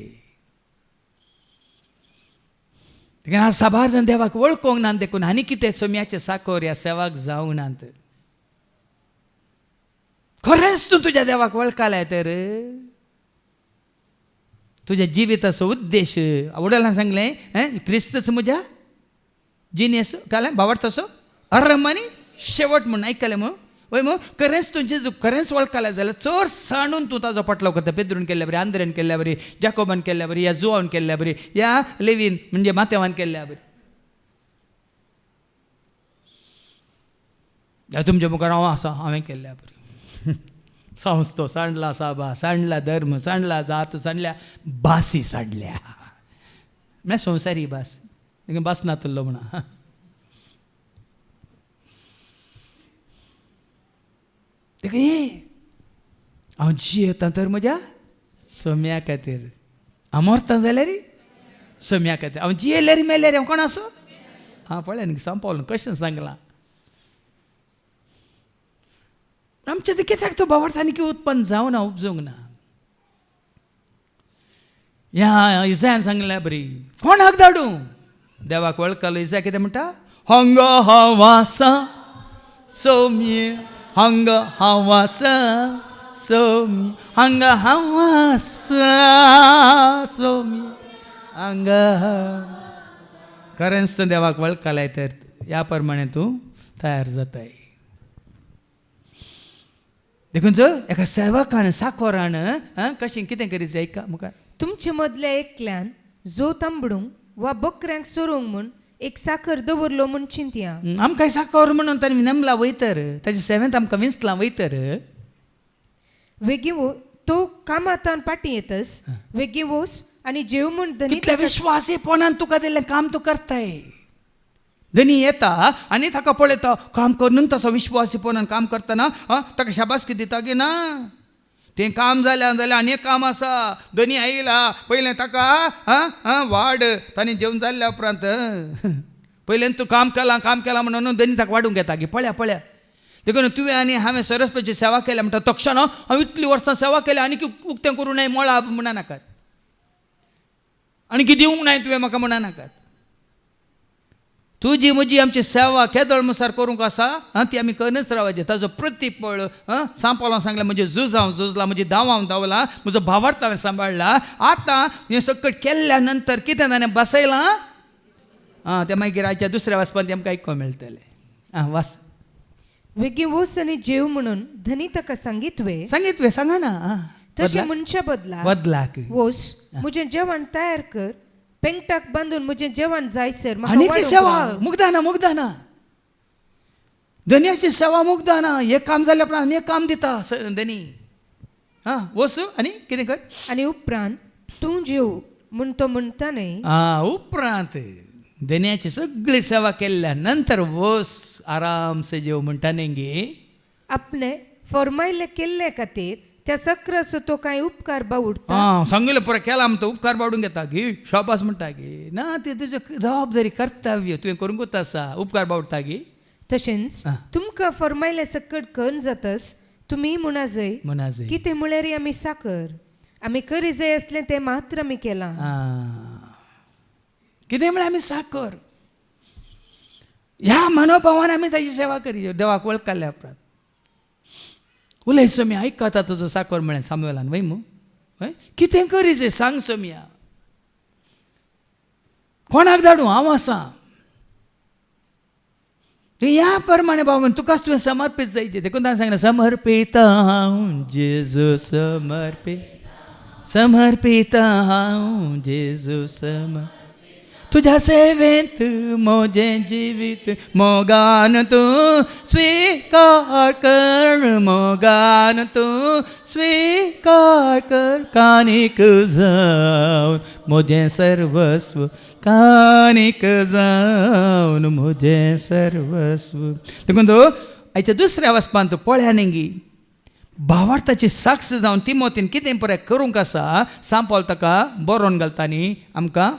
देखून आज साबार जाण देवाक वळखोंक ना देखून आनी कितें सोम्याचे साकोर ह्या सेवाक जावंक नात खरेंच तूं तुज्या देवाक वळखलें तर तुज्या जिविताचो उद्देश वडिलांन सांगलें क्रिस्तच म्हज्या जिनेस कालें भावार्थ असो अरमानी शेवट म्हणून आयकलें मग वय मग खरेंच तुजें खरेंच वळखलें जाल्यार चड साणून तूं ताजो पटलो करता पेद्रून केल्ल्या बरी आंद्रेन केल्ल्या बरी जाकोबान केल्ल्या बरी या जुआन केल्ल्या बरी या लेवीन म्हणजे मातेवान केल्ल्या बरी तुमच्या मुखार हांव आसा हांवें केल्ल्या बरी संस्थो सांडला साबा सांडला धर्म सांडला जात सांडल्या भासी सांडल्या म्हळ्यार संवसारी भास देखून भास नातलो म्हणा देखून हांव जियेता तर म्हज्या सोम्या खातीर हांव मरता जाल्यार सोम्या खातीर हांव जियेल्यार मेल्यार हांव कोण आसो पळय न्ही सांपवलो कशें सांगलां आमच्या कित्याक तो भावार्थ आनी उत्पन्न जावं ना उपजूंक ना ह्या इसायान सांगल्या बरी कोणाक धाडूं देवाक वळखलो इसाय कितें म्हणटा हंग हावासा सोम्ये हंग हावासा सोम्ये हंग हावासा सोम्ये हंग खरेंच तूं देवाक वळखलाय तर ह्या प्रमाणे तूं तयार जाताय देखून एका सेवकान साकोरान कशें कितें करीत ऐका मुखार तुमचे मदल्या एकल्यान जो तांबडूंक वा बकऱ्यांक सोरोंक म्हूण एक साकर दवरलो म्हूण चिंतया आमकां साकोर म्हणून ताणें नेमला वयतर ताच्या सेवेंत आमकां विंचलां वयतर वेगीं तो कामांतान पाटी येतस वेगीं वोस आनी जेव म्हूण कितल्या विश्वासीपणान तुका दिल्लें काम तूं करताय धनी येता आनी ताका पळयता काम करून तसो विश्वासीपणान काम करतना ताका शाबासकी दिता गे ना तें काम जालें आनी एक काम आसा धनी आयला पयलें ताका वाड ताणें जेवण जाल्ल्या उपरांत पयलें तूं काम केलां म्हणून धनी ताका वाडूंक येता गे पळया देखून तुवें आनी हांवें सरस्वतीची सेवा केल्या म्हणटा तक्षण हांव इतलीं वर्सां सेवा केल्या आनी उक्तें करूं न्हय मोळा म्हणा नाकात आनी कितें दिवंक नाय तुवें म्हाका म्हणा नाकात तुजी म्हजी आमची सेवा केदळ मुसार करूंक आसा ती आमी करनच रावचे ताजो प्रतिफळ सांपलो सांगलें म्हणजे झूज हांव झुजला म्हजी धांव हांव धांवला म्हजो भावार्थ हांवें सांबाळला आतां हें सकट केल्ल्या नंतर कितें ताणें बसयलां तें मागीर आयच्या दुसऱ्या वाचपान आमकां आयकूंक मेळटलें वास वेगी वोस आनी जेव म्हणून धनी ताका सांगितवे सांगा ना तशें मनशा बदलाक वोस म्हजें जेवण तयार कर पेंगटाक बांदून म्हजें जेवण जायसर आनी ती सेवा मुग्धाना धन्याची सेवा मुग्धाना एक काम जाल्या उपरांत आनी एक काम दिता धनी वस आनी कितें कर आनी उपरांत तूं जेव म्हूण तो म्हणटा न्हय उपरांत धन्याची सगळी सेवा केल्ल्या नंतर वस आरामसे जेव म्हणटा न्ही गे आपणे फरमायले केल्ले खातीर त्या सक्राचो तो कांय उपकार बावडटा सांगले पुरो केला म्हणटा उपकार बावडूंक घेता गे शाबास म्हणटा गे ना ती तुजी जबाबदारी कर्तव्य तुवें करूंकूच आसा उपकार बावडटा गे तशेंच तुमकां फरमायले सकट कर्ण जातस तुमी म्हणा जाय कितें म्हळ्यार आमी साकर आमी करी जाय असलें तें मात्र आमी केलां कितें म्हळ्यार आमी साकर ह्या मनोभावान आमी ताची सेवा करी देवाक वळखल्या उपरांत उलय सोम्या आयकता तुजो साकर म्हळें सामुएलान वय मू कितें करीचे सांग सोम्या कोणाक धाडूं हांव आसा तूं ह्या प्रमाणे भाव तुकाच तुवें समर्पीत जायचें देखून ताणें सांगलें समर्पीत हांव जेजू समर्पीत हांव जेजू तुझ्या सेवेंत मोजें जिवीत मोगान तूं स्वीकार कर मोगान तूं स्वीकार कर कानीक जावन मोजें सर्वस्व कानीक जावन मोजें सर्वस्व देखून तो आयच्या दुसऱ्या वचपान तूं पळया न्ही भावार्थाची साक्ष जावन तिमोथीन कितें पळय करूंक आसा सांपोल ताका बरोवन घालता न्ही आमकां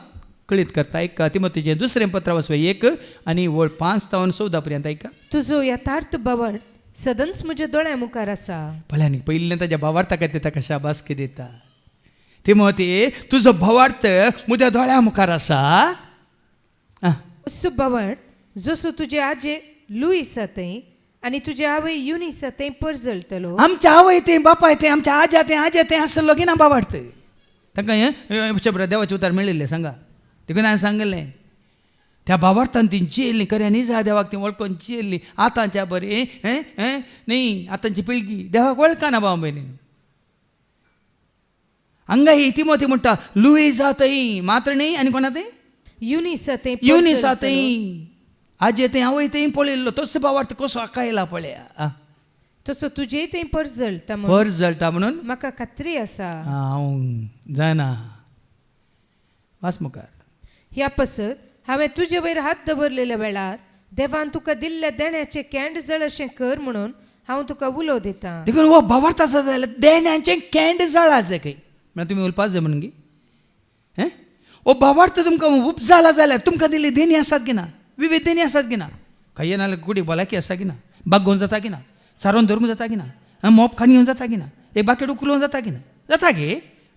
कळीत करता एक तिमोथीचें दुसरें पत्र वचपा 1 आनी 5:14 पर्यंत ऐका तुजो यथार्थ भावार्थ सदनच म्हज्या दोळ्या मुखार आसा पळया न्ही पयलीं ताच्या भावार्था खातीर ताका शाबासकी दिता तिमोथी तुजो भावार्थ म्हज्या दोळ्या मुखार आसा असो भावार्थ जसो तुजे आजे लुईस थंय आनी तुजे आवय युनिस थंय परजळटलो आमच्या आवय तें बापाय तें आमच्या आजा तें आसलो की ना भावार्थ ताका हें देवाचें उतार मेळिल्लें सांगा देखून हांवें सांगलें त्या भावार्थान ती जियेल्ली खऱ्यांनी जा देवाक ती वळखून जियेल्ली आतांच्या बरी न्ही आतांची पिळगी देवाक वळखना भाव भयणीन हांगा ही तिमोथी म्हणटा लुईस थंय मात्र न्ही आनी कोणा थंय युनिस थंय आजे थंय आवय थंय पळयल्लो तसो भावार्थ कसो आकायला पळया तसो तुजे थंय परजळटा म्हणून म्हाका खात्री आसा हांव जाणा वाच मुखार ह्या पसत हांवें तुजे वयर हात दवरलेल्या वेळार देवान तुका दिल्ले देण्याचें कँड जळ अशें कर म्हणून हांव तुका उलो दितां देखून हो भावार्थ आसा जाल्यार देण्याचें कँड जळ जाय खंय म्हळ्यार तुमी उलपास जाय म्हणून गे हो भावार्थ तुमकां उपजाला जाल्यार तुमकां दिल्ली देणी आसात की ना विविध देणी आसात की ना काही नाल्यार कुडी भलायकी आसा की ना बाग घेवन जाता की ना सारोन धरून जाता की ना मोप खाण घेवन जाता की ना एक बाकेट उखलून जाता की ना जाता गे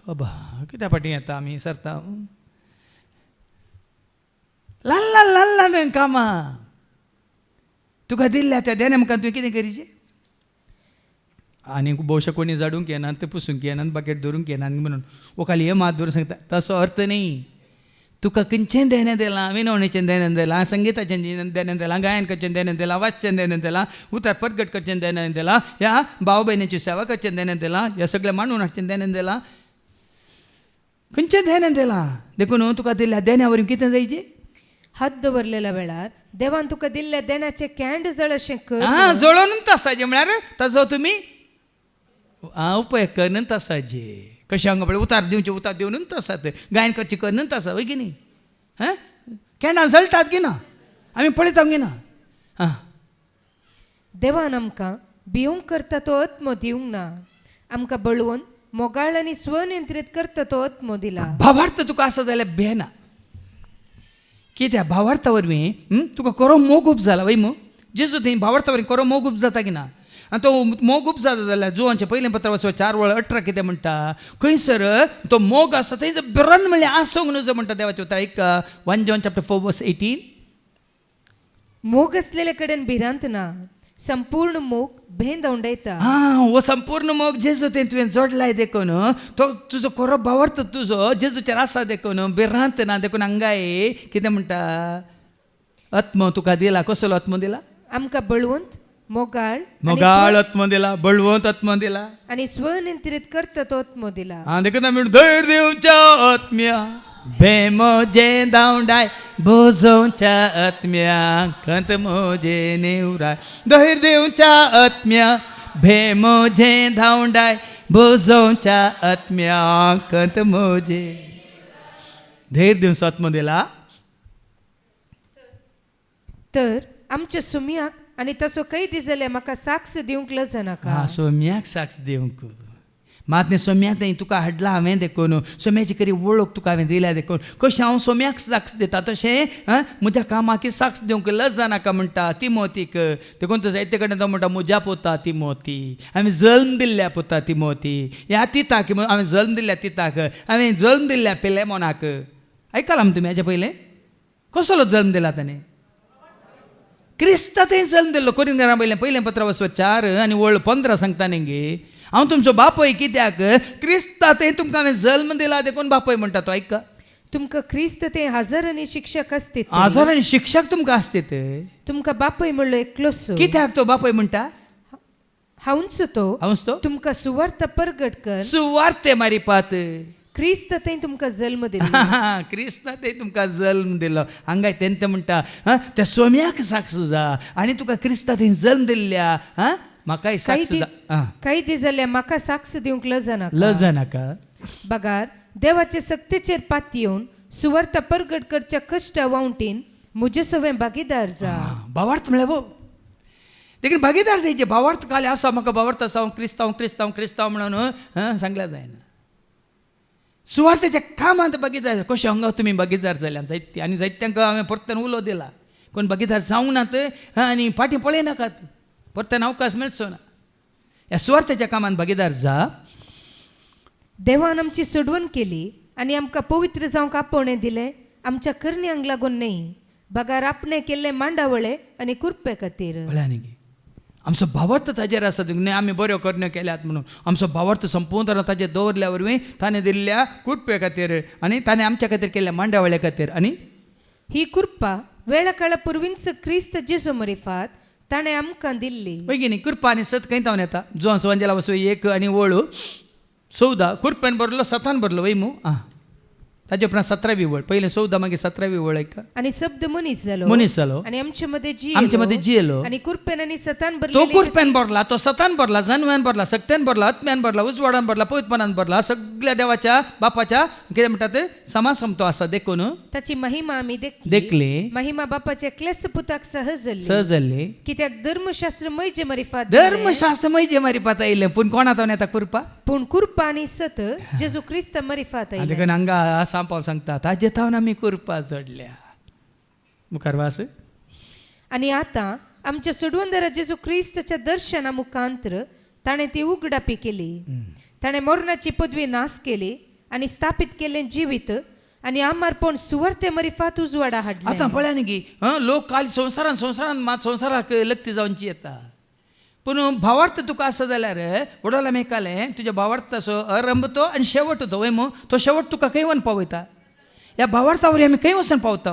बाबा कित्या फाटीं येता आमी सरता ल्हान कामां तुका दिल्ल्या त्या देण्या मुखार तुवें कितें करीचें आनी भोवशा कोणी जाडूंक येना ते पुसूंक येना बाकेट धरूंक येना म्हणून वो खाली हे मात धरून सांगता तसो अर्थ न्ही तुका खंयचें देणें दिलां विनवणेचें देणें दिलां संगीताचें देणें दिलां गायनकाचें देणें दिलां वाचचें देणें दिलां उतार परगट करचें देणें दिलां ह्या भाव भयणीची सेवा करचें देणें दिलां ह्या सगळ्या मांडून हाडचें देणें दिलां खंयचें देणें दिलां देखून तुका दिल्ल्या देण्या वरवीं कितें जायचें हात दवरलेल्या वेळार देवान तुका दिल्ले देण्याचें कँड जळ अशें कर जळोनूच आसाचे म्हळ्यार ताचो तुमी उपाय करनूच आसाचे कशें हांगा पळय उतार दिवचे उतार दिवनूच आसात गायन करची करनूच आसा वय की न्ही कँडां जळटात की ना आमी पळयता की ना देवान आमकां भिवूंक करता तो आत्मो दिवंक ना आमकां बळवून मोगाळ आनी स्वनियंत्रीत करता तो आत्मो दिला. भावार्थ तुका आसा जाल्यार भेना कित्याक भावार्था वरवीं तुका खरो मोगूप जाला वय मू जेजू थंय भावार्था वरवीं खरो मोगूप जाता की ना. आनी तो मोगूप जाता जाल्यार जुवांचें पयलें पत्र 4:18 कितें म्हणटा खंयसर तो मोग आसा थंय बिरान म्हणल्यार आसूंक न्हू म्हणटा देवाचें उतर. एक 1 John chapter 4:18 मोग असलेले कडेन भिरांत ना, संपूर्ण मोग भेंद ओंडयता. हो संपूर्ण मोग जेजू ते तुवें जोडलाय देखून तो तुजो खरो भावार्थ तुजो जेजूचेर आसा देखून बिरांत ना देखून हांगाय कितें म्हणटा आत्मो तुका दिला. कसलो आत्मो दिला? आमकां बळवंत मोगाळ मोगाळ आत्मो दिला, बळवंत आत्मो दिला आनी स्वनियंत्रीत करता तो आत्मो दिला. देखून आमी धैर्य दिवच्या आत्म्या भेमोजे दावडाय बोजोवच्या आत्म्या खंत मोजे नेवराय. धैर्य दिवच्या आत्म्या भेमोजे धावडाय बोजोवच्या आत्म्या खंत मोजे. धैर्य दिवचो आत्मो दिला. तर आमच्या सुमयाक आनी तसो कैदी जाल्यार म्हाका साक्ष दिवंक लज नाका. सोम्याक साक्ष दिवंक मात न्ही सोम्या थंय तुका हाडला हांवें देखून सोम्याची खरी वळख तुका हांवें दिल्या देखून कशें हांव सोम्याक साक्ष दिता तशें म्हज्या कामाक साक्ष दिवंक लज नाका म्हणटा तिमोतीक. देखून तो जायते कडेन तो म्हणटा म्हज्या पोता तिमोती हांवें जल्म दिल्ल्या पोता तिमोती ह्या तिताक हांवें जल्म दिल्ल्या तिताक हांवें जल्म दिल्ल्या पिलेमोनाक. आयकलां तुमी हेच्या पयलें कसलो जल्म दिला ताणें? क्रिस्ता थंय जल्म दिल्लो. कोरिंथांच्या पयलें पत्र 4 आनी 15 सांगता न्ही गे हांव तुमचो बापय कित्याक क्रिस्ता थंय तुमकां हांवें जल्म दिला देखून बापय म्हणटा तो. ऐका तुमकां क्रिस्त ते हजारांनी शिक्षक असते, हजारांनी शिक्षक तुमकां आसतात. तुमकां बापय म्हणलो एकलोच. कित्याक तो बापय म्हणटा? हांवच तो तुमकां सुवार्थ परगट कर सुवार्ते मारिपात क्रिस्त थंय तुमकां जल्म दिलो. क्रिस्ता थंय तुमकां जल्म दिलो. हांगाय तेंच म्हणटा त्या सोम्याक साक्ष जा आनी तुका क्रिस्ता थंय जल्म दिल्ल्या म्हाकाय साक्ष जा. कैदी जाल्यार म्हाका साक्ष दिवंक लज लज नाका. बगार देवाचे सक्तीचेर पाती येवन सुवार्थ परगट करच्या कश्टा वावटीन म्हजे सगळें भागीदार जा. भावार्थ म्हळ्यार देखीन भागीदार जायचे. भावार्थ काले आसा म्हाका भावार्थ आसा हांव क्रिस्तांव क्रिस्तांव क्रिस्तांव म्हणून सांगल्यार जायना. सुवार्थेच्या कामांत भागीदार कशें हांगा तुमी भागीदार जाल्यात जायते आनी जायत्यांक हांवें परतन उलो दिला. कोण भागीदार जावंक नात आनी फाटीं पळयनाकात. परतन अवकाश मेळचो ना. ह्या सुवार्थेच्या कामांत भागीदार जा. देवान आमची सोडवण केली आनी आमकां पवित्र जावंक आपोवणें दिलें आमच्या करण्यांक लागून न्ही, बगार आपणे केल्ले मांडावळे आनी कुरपे खातीर. पळय आमचो भावार्थ ताजेर आसा न्ही आमी बऱ्यो करण्यो केल्यात म्हणून आमचो भावार्थ संपूर्ण ताजेर दवरल्या वरवीं ताणें दिल्ल्या कुरपे खातीर आनी ताणें आमच्या खातीर केल्ल्या मांडावळे खातीर. आनी ही कृपा वेळा काळा पुर्वींच क्रिस्त जेजू मरिफात ताणें आमकां दिल्ली. वय न्ही कृपा आनी सत खंय तावन येता. जोन्स वंजेला वचून 1 आनी 14 कुरपेन बरलो सतान बरलो वय मू ताजे उपरांत 17वी वळ. पयलें 14 मागीर 17वी वळ. ऐका आनी शब्द मनीस जालो आनी आमचे मध्ये जियेलो आनी कुरपेन आनी सतान बरलो. तो कुरपेन बरला, तो सतान बरला, जन्म्यान बरला, सक्त्यान बरला, आत्म्यान बरला, उजवाडान बरला, पवित्रपणान बरला. सगळ्या देवाच्या बापाच्या कितें म्हणटात समासम तो आसा देखून ताची महिमा आमी देखली. महिमा बापाच्या क्लेस पुताक सहज जाल्ली कित्याक धर्मशास्त्र मैजे मारिफात धर्मशास्त्र मैजे मारिफात आयिल्लें पूण कोणा तावन येता कृपा. पूण कृपा आनी सत जेजू क्रिस्त मारिफात आयिल्लें. देखून हांगा सांपाव सांगता ताजे तावन आमी कृपा जोडल्या. मुखार वास. आनी आतां आमच्या सोडवणदारा जेजू क्रिस्तच्या दर्शना मुखांतर ताणें ती उगडापी केली. ताणें मरणाची पदवी नाश केली आनी स्थापीत केलें जिवीत आनी आमारपण सुवार्थे मारिफात उजवाडा हाडलें. आतां पळया न्ही गी लोक काल संवसारान मात संवसाराक लक्ती जावची येता. पूण भावार्थ तुका आसा जाल्यार वडोला मेकालें तुज्या भावार्थाचो आरंभ तो आनी शेवट तो वय मू तो शेवट तुका खंय वन पावयता. ह्या भावार्था वरवीं आमी खंय वचून पावता.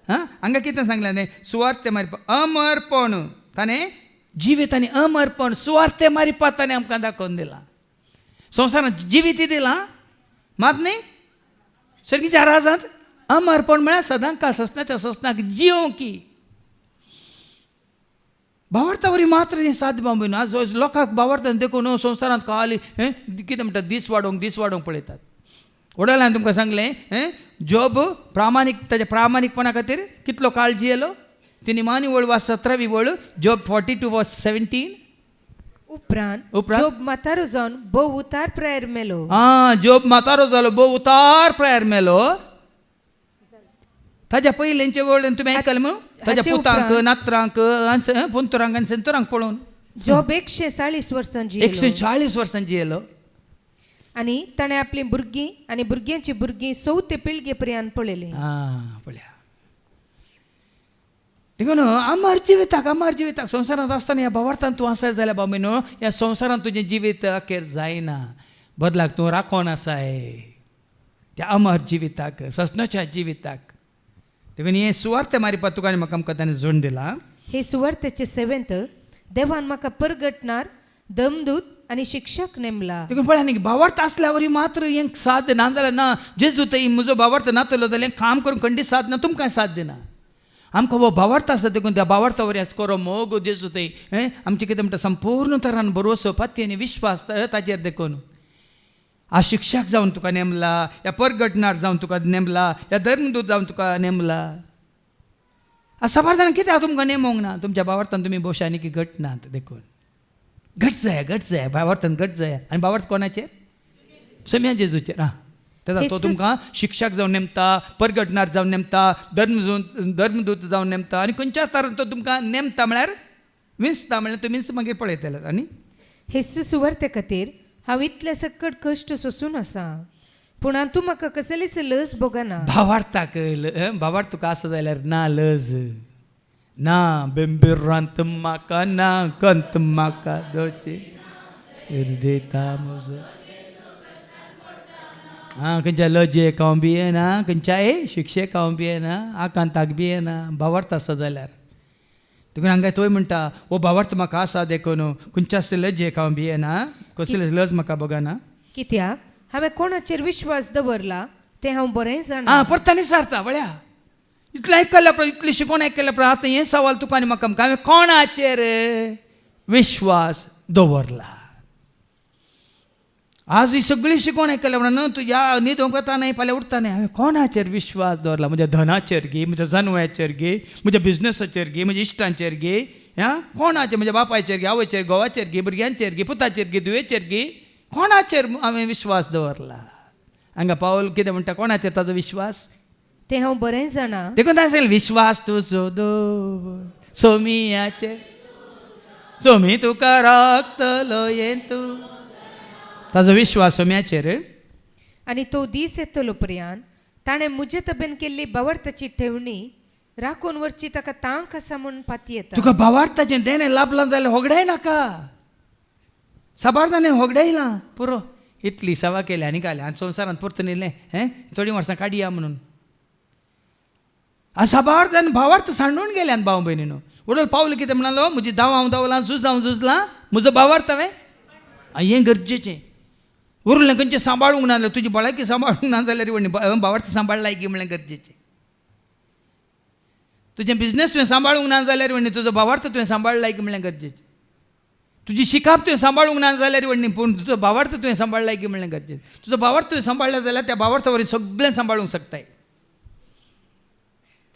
हांगा कितें सांगलें न्ही सुवार्थे मारिपात अमर्पण ताणें जिवीत आनी अमर्पण सुवार्थे मारिपात ताणें आमकां दाखोवन दिलां. संवसारांत जिवीत दिलां मात न्ही सर्गीच्या राजांत अमर्पण म्हळ्यार सदां काळ ससनाच्या ससनाक जियोंकी. भावार्था वरी मात्र साद बांबून आज लोकांक भावार्थान देखून संवसारांत खाली कितें म्हणटात दीस वाडोवंक पळयतात. वडोलान तुमकां सांगलें जॉब प्रामाणीक ताच्या प्रामाणीकपणा खातीर कितलो काळ जियेलो. ती निमाणी वळ वा 17वी वळ जॉब 42:17 उपरांत उपरांत? जोब म्हातारो जावन भोव उतार प्रायर मेलो. जोब म्हातारो जालो भोव उतार प्रायर मेलो. ताज्या पयलींचे वळेन तुमी आयकलां मग ताज्या हाचे पुतांक उपरांत? नातरांक पुंतुरांक आनी सेंतुरांक पळोवन जॉब 140 वर्सांची 140 वर्सांची येयलो. आनी ताणें आपली भुरगीं आनी भुरग्यांची भुरगीं 4 पिळगे पर्यंत पळयली. पळया देखून आमार जिविताक संवसारांत आसतना ह्या भावार्थान तूं आसाय जाल्यार बाबा न्हू ह्या संवसारांत तुजें जिवीत अखेर जायना. बदलाक तूं राखोन आसाय त्या अमर जिविताक ससनाच्या जिविताक. देखून हे सुवार्थ मारिपाक तुका आनी म्हाका आमकां ताणें जोड दिला. हे सुवार्थेचे 7th देवान म्हाका परगटणार दमदूत आनी शिक्षक नेमला. देखून पळय न्ही भावार्थ आसल्या वरी मात्र हें साथ ना जाल्यार ना जेजू थंय म्हजो भावार्थ नातलो जाल्यार काम करून खंडीत साथ ना तुमकां साथ दिना. आमकां हो भावार्थ आसा देखून त्या भावार्था वरी आज करो मोग जेजू थंय आमचें कितें म्हणटा संपूर्ण तरान भरोसो पत्ती आनी विश्वास ताजेर देखून आज शिक्षक जावन तुका नेमला या परगटणार जावन तुका नेमला या धर्मदूत जावन तुका नेमला. आज समाधान कितें तुमकां नेमोंक ना तुमच्या भावार्थान तुमी भोवशानी की घटनात देखून घट जाय भावार्थान घट जाय. आनी भावार्थ कोणाचेर सम्या जेजूचेर. तेदा तो तुमकां शिक्षक जावन नेमता परगटणार जावन नेमता धर्मदूत जावन नेमता आनी खंयच्या तरान तो तुमकां नेमता म्हळ्यार विंचता म्हळ्यार तुमीच मागीर पळयतले. आनी हे सुवार्थे खातीर हांव इतले सकट कश्ट सोसून आसा पूण तूं म्हाका कसलीच लज भोगना. भावार्थाक भावार्थ तुका आसा जाल्यार ना लज ना बेंबिरांत म्हाका ना कंत म्हाका दोचे हृदयता म्हजो. खंयच्या लजेक हांव भियेना खंयच्याय शिक्षेक हांव भियेना आकांताक भियेना. भावार्थ आसा जाल्यार देखून हांगा तोय म्हणटा हो भावार्थ म्हाका आसा देखून खंयच्याच लजेक हांव भियेना कसलेच लज म्हाका बगना. कित्याक हांवें कोणाचेर विश्वास दवरला तें हांव बरें जाणा. परतांनी सारता वळ्या इतलें आयकल्या पळय इतलें शिकोवन आयकल्या पळय आतां हें सवाल तुका आनी म्हाका हांवें कोणाचेर विश्वास दवरला. आज ही सगळी शिकोवन आयकल्या म्हणून तूं या न्हिदोंक वता न्हय फाल्यां उठता न्हय हांवें कोणाचेर विश्वास दवरला. म्हज्या धनाचेर गे म्हज्या जानवयाचेर गे म्हज्या बिजनसाचेर गे म्हज्या इश्टांचेर गे कोणाचेर म्हज्या बापायचेर गे आवयचेर घोवाचेर गे भुरग्यांचेर गे पुताचेर गे दुयेचेर गे कोणाचेर हांवें विश्वास दवरला. हांगा पावल कितें म्हणटा कोणाचेर ताजो विश्वास तें हांव बरें जाणा. देखून ताणें विश्वास तुजो दवर सोमियाचेर सोमी तुका राखतलो यें तूं ताजो विश्वास सोम्याचेर. आनी तो दीस येतलो पर्यंत ताणें म्हजे तबेन केल्ली भावार्थाची ठेवणी राखून व्हरची ताका तांक आसा म्हूण पाती येता. तुका भावार्थाचें देणें लाभलां जाल्यार होगडाय नाका साबारदाणें होगडायलां पुरो इतली सेवा केली आनी काले आनी संवसारांत परतून येयलें थोडीं वर्सां काडया म्हणून. साबारदान भावार्थ सांडून गेले आनी भाव भयणीनो उडोल पावलो कितें म्हणलो म्हजी धांव हांव धांवलां झूज हांव झुजलां म्हजो भावार्थ हांवें हें गरजेचें. उरलें खंयचें सांबाळूंक ना जाल्यार तुजी भलायकी सांबाळूंक ना जाल्यार भावार्थ सांबाळला की म्हणलें गरजेचें. तुजें बिजनेस तुवें सांबाळूंक ना जाल्यार तुजो भावार्थ तुवें सांबाळला की म्हणलें गरजेचें. तुजी शिकाप तुवें सांबाळूंक ना जाल्यार पूण तुजो भावार्थ तुवें सांबाळला की म्हणलें गरजेचें. तुजो भावार्थ तुवें सांबाळला जाल्यार त्या भावार्था वरवीं सगळें सांबाळूंक शकताय.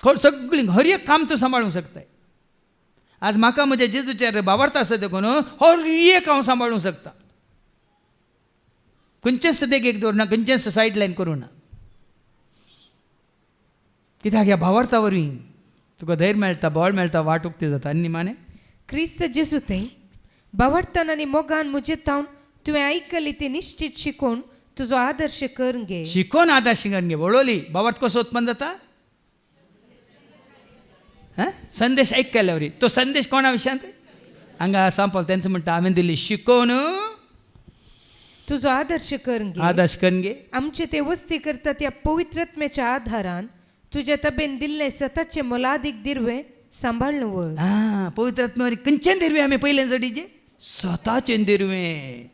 सगळीं हर एक काम तूं सांबाळूंक शकताय. आज म्हाका म्हज्या जेजूचेर भावार्थ आसा देखून हर एक हांव सांबाळूंक शकता. खंयचेंच देगेक दवरना खंयचेंच सायड लायन करूं ना. कित्याक ह्या भावार्था वरवीं तुका धैर्य मेळटा बळ मेळटा वाट उक्ती जाता. आनी निमाणें क्रिस्त जेजू थंय भावार्थान आनी मोगान म्हजे तावन तुवें आयकली ती निश्चित शिकोवन तुजो आदर्श कर गे. शिकोवन आदर्श शिंगण गे वळोली भावार्थ कसो उत्पन्न जाता संदेश आयकल्या वरी. तो संदेश कोणा विशयांत हांगा सांपल तेंच म्हणटा हांवें दिल्ली शिकोवन तुजो आदर्श कर गे. आदर्श करून गे. आमचे ते वस्ती करता त्या पवित्रत्म्याच्या आधारान तुज्या तबेन दिल्ले सताचे मोलादीक दिरवे सांबाळून व्हर. पवित्रात्म्यावरी खंयचें दिरवें आमी पयलें जोडीचें स्वताचें दिरवें.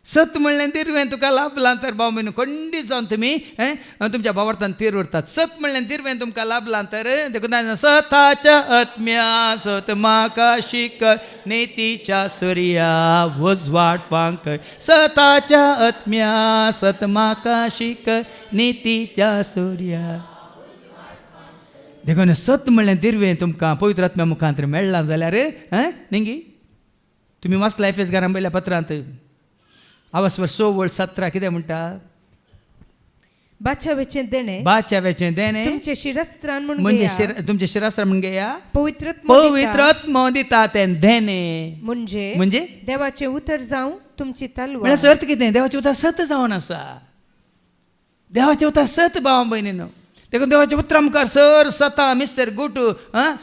सत म्हणलें दिरवें तुका लाभलां तर भाव भयणीनो खंडीत जावन तुमी तुमच्या भावार्थान तीर उरतात. सत म्हणलें दिरवें तुमकां लाभलां तर देखून सताच्या आत्म्या सत म्हाका शिकय नेतीच्या सूर्या उजवाड फांकय. सताच्या आत्म्या सत म्हाका शिकय नेतीच्या सूर्या. देखून सत म्हणलें दिरवें तुमकां पवित्र आत्म्या मुखांतर मेळ्ळां जाल्यार निंगी तुम्ही मस्त लायफ इज घरान पयल्या पत्रांत आवस्वर 16:17 कितें म्हणटा बाच्यावेचें देणे बाच्या वेचें देणे तुमचे शिरस्त्रान म्हणजे म्हणजे तुमचे शिरास्त्र म्हणजे या पवित्र पवित्र आत्मा दिता तें देणे म्हणजे देवाचे उतर जावं तुमची तलवार म्हळ्यार अर्थ कितें देवाचें उतर सत जावन आसा देवाचें उतर सत भाव भयणीनो देखून देवाच्या उतरा मुखार सर सता मिस्टर गुटू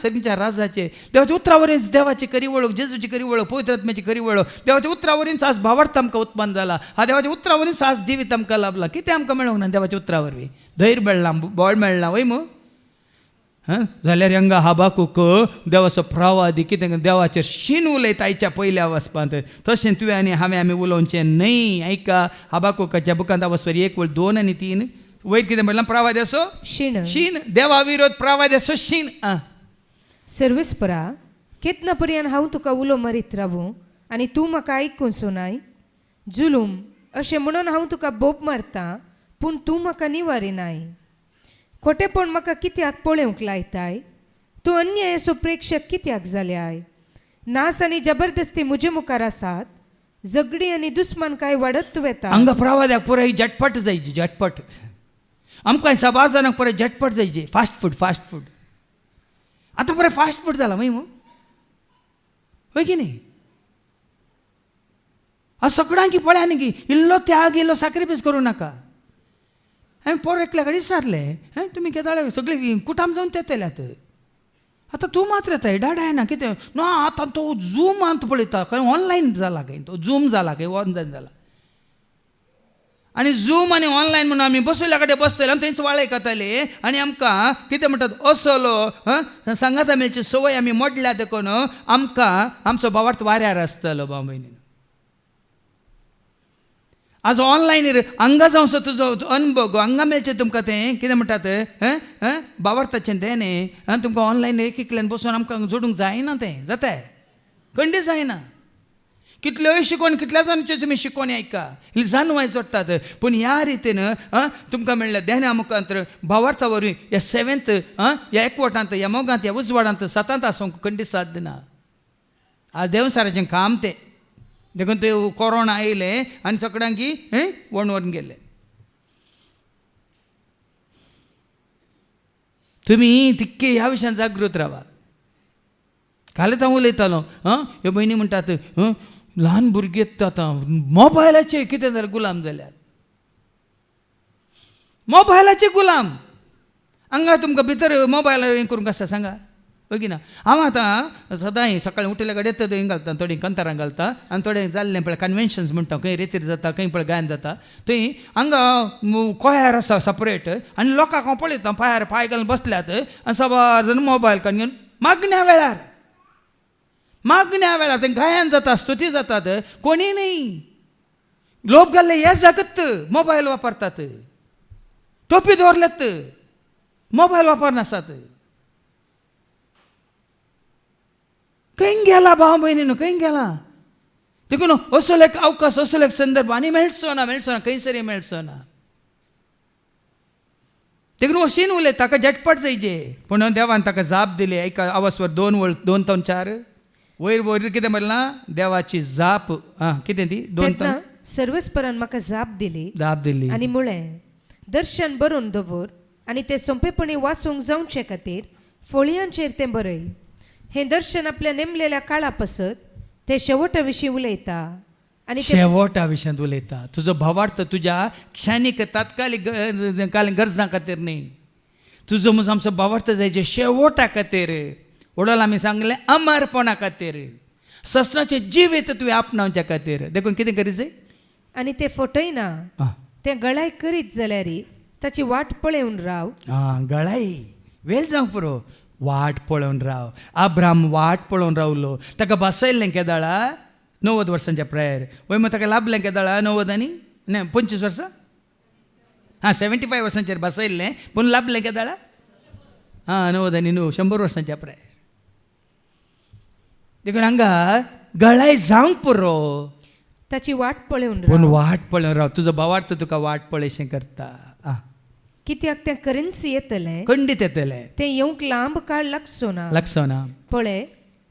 सगळींच्या राजाचे देवाच्या उतरा वरीच देवाची खरी वळख जेजूची खरी वळख पवित्र आत्म्याची खरी वळख देवाच्या उतरा वरीच आज भावार्थ आमकां उत्पन्न जाला हा देवाच्या उतरा वरीच आज जिवीत आमकां लाभला कितें आमकां मेळोंक ना देवाच्या उतरा वरवीं धैर्य मेळ्ळा बळ मेळ्ळा वय मू जाल्यार हांगा हाबाकूक देवाचो प्रवादी कितें देवाचेर शीन उलयता आयच्या पयल्या वचपांत तशें तुवें आनी आमी उलोवचें न्हय ऐका हाबाकूकाच्या बुकांत वचवर 1:2 आनी 3 वयर कितें म्हणलां प्रवाद्याचो शीन देवा विरोध प्रवाद्याचो शीन सर्वेस्परा केतना पर्यंत हांव तुका उलो मारीत रावूं आनी तूं म्हाका आयकूंचो नाय जुलूम अशें म्हणून हांव तुका बोब मारता पूण तूं म्हाका निवारिनाय खोटेपण म्हाका कित्याक पळोवंक लायताय तूं अन्यायाचो प्रेक्षक कित्याक जाल्याय नास आनी जबरदस्ती म्हजे मुखार आसात झगडी आनी दुस्मानकाय वाडत वेता हांगा प्रवाद्याक पुराय झटपट जायची झटपट आमकां सबार जाणांक पुराय झटपट जायचे फास्ट फूड आतां पुराय फास्ट फूड जाला मागीर होय की न्ही आज सगळ्यांकी पळया न्ही की इल्लो त्याग इल्लो सॅक्रिफायस करूं नाका हांवें पोर एकल्या कडेन विचारलें तुमी केदाळे सगळी कुटाम जावन तेतल्यात आतां तूं मात्र येता डाडाय ना कितें ना आतां तो झूम आंत पळयता खंय ऑनलायन जाला खंय तो झूम जाला खंय ऑनलायन जाला आनी झूम आनी ऑनलायन म्हणून आमी बसयल्या कडेन बसतले आनी थंयच वाळय खाताले आनी आमकां कितें म्हणटात असलो सांगाता मेळची संवय आमी मोडल्या देखून आमकां आमचो भावार्थ वाऱ्यार आसतलो भाव भयणीन आज ऑनलायन हांगा जावं सो तुजो अनुभव हांगा मेळचें तुमकां तें कितें म्हणटात भावार्थाचें तें न्ही तुमकां ऑनलायन एकल्यान बसून आमकां जोडूंक जायना तें जाताय खंडी जायना कितल्योय शिकोवन कितल्या जाणांचे तुमी शिकोवन आयका ही जाणवाय जोडटात पूण ह्या रितीन तुमकां म्हणलें ध्याना मुखांतर भावार्था वरवीं ह्या 7th ह्या एकवटांत ह्या मोगांत ह्या उजवाडांत 7th आसूंक खंडी साध्य ना आज देवसाराचें काम तें देखून ते कोरोना आयले आनी सगळ्यांकी वणवरून गेले तुमी तितके ह्या विशयान जागृत रावा कालच हांव उलयतालो ह्यो भयणी म्हणटात ल्हान भुरगे आतां मोबायलाचे कितें जालें गुलाम जाल्यात मोबायलाचे गुलाम हांगा तुमकां भितर मोबायल हें करूंक आसता सांगा ओके ना हांव आतां सदांय सकाळीं उठले कडेन येता थंय घालता थोडीं कंतारां घालता आनी थोडें जाल्लें पळय कन्वेन्शन्स म्हणटा खंय रेतीर जाता खंय पळय गायन जाता थंय हांगा कोयार आसा सपरेट आनी लोकांक हांव पळयता पांयार पांय घालून बसल्यात आनी सबार जाण मोबायल काडून घेवन मागण्या वेळार थंय गायन जाता स्तुती जातात कोणी न्ही लोक घाल्ले हे जगत मोबायल वापरतात टोपी दवरल्यात मोबायल वापरनासात खंय गेला भाव भयणीनो खंय गेला देखून असो एक अवकाश असो एक संदर्भ आनी मेळचो ना खंयसरी मेळचो ना देखून अशीन उलय ताका झटपट जायचे पूण देवान ताका जाप दिली एका आवाजवर 2:4 वयर कितें म्हणलां देवाची जाप कितें ती 2 सर्वेस्परान म्हाका जाप दिली आनी म्हळें दर्शन बरोवन दवर आनी तें सोंपेपणी वाचूंक जावचे खातीर फळयांचेर तें बरय हें दर्शन आपल्या नेमलेल्या काळा पासत ते शेवटा विशीं उलयता आनी शेवटा विशयांत उलयता तुजो भावार्थ तुज्या क्षणीक तात्कालीक गरजां खातीर न्ही तुजो म्हजो आमचो भावार्थ जायचे शेवटा खातीर ओडोल आमी सांगलें अमरपणा खातीर ससनाचें जिवीत तुवें आपणावच्या खातीर देखून कितें करीत जाय आनी तें फटयना तें गळाय करीत जाल्यार ताची वाट पळोवन राव गळाई वेळ जावंक पुरो वाट पळोवन राव अब्राम वाट पळोवन रावलो ताका बसयल्लें केदाळा 90 वर्सांच्या प्रायर वय मग ताका लाभलें केदाळा 90 आनी 25 वर्सां 75 वर्सांचेर बसयल्लें पूण लाभलें केदाळा 90 आनी 100 वर्सांच्या प्रायर देखून हांगा गळाय जावंक पुरो ताची वाट पळोवन पूण वाट पळोवन राव तुजो भावार्थ तुका वाट पळयशें करता कित्याक तें करन्सी येतलें खंडीत येतलें तें येवंक लांब काळ लागचो ना लागचो ना पळय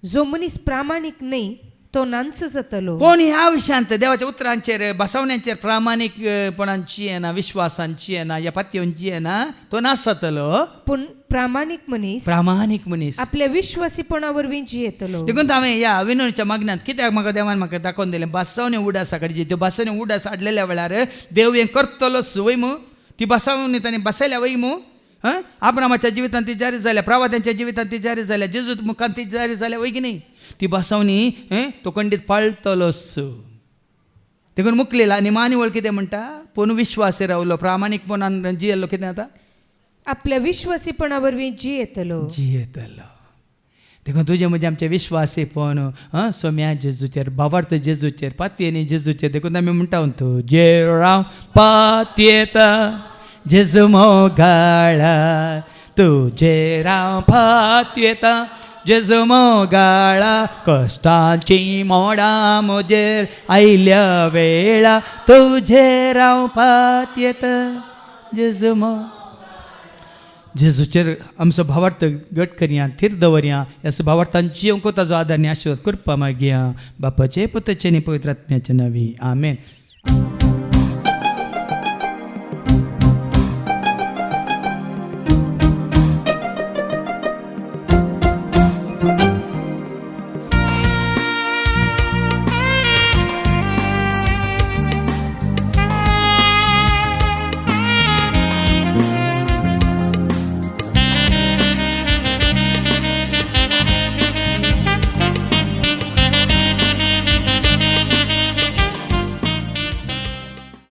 जो मनीस प्रामाणीक न्ही तो नांच जातलो. कोण ह्या विशयांत देवाच्या उतरांचेर बसवण्यांचेर प्रामाणिकपणांची आहे ना, विश्वासांची आहे ना, या पातयेंची आहे ना, तो नासतलो. पूण प्रामाणिक मनीस आपल्या विश्वासीपणा वरवीं जियेतलो. देखून हांवें ह्या विनोदच्या मागण्यांत कित्याक म्हाका देवान म्हाका दाखोवन दिलें, बसवणे उडासा कडेन त्यो बसवणे उडास हाडलेल्या वेळार देव हें करतलोच वय मू, ती बसवणी ताणें बसयल्या वय मू. अब्रामाच्या जिवितांत ती जारी जाल्या, प्रवाद्यांच्या जिवितांत ती जारी जाल्या, जेजू मुखांत ती जारी जाल्या वय की न्ही. ती बसवणी तो खंडीत पाळटलोच. देखून मुकलेला आनी मानिवळ कितें म्हणटा, पूण विश्वास रावलो, प्रामाणीकपणान जियेलो, कितें जाता, आपल्या विश्वासीपणा वरवीं जियेतलो. देखून तुजें म्हणजे आमचें विश्वासीपण सोम्या जेजूचेर, भावार्थ जेजूचेर, पातयेनी जेजूचेर. देखून आमी म्हणटा तुजे राव पातयेता जेजू मोगाळा, तुजे राव पातयेता जेजू मोगाळा, कश्टांची मोडां म्हजेर आयल्या वेळा, तुजे राव पातयेता जेजू जेजूचेर आमचो भावार्थ घट करया, थीर दवरया. ह्या भावार्थान जिवंक ताजो आदार आनी आशिर्वाद करपा मागया. बापाचे, पुताचे आनी पवित्र आत्म्याचे नांवी. आमेन.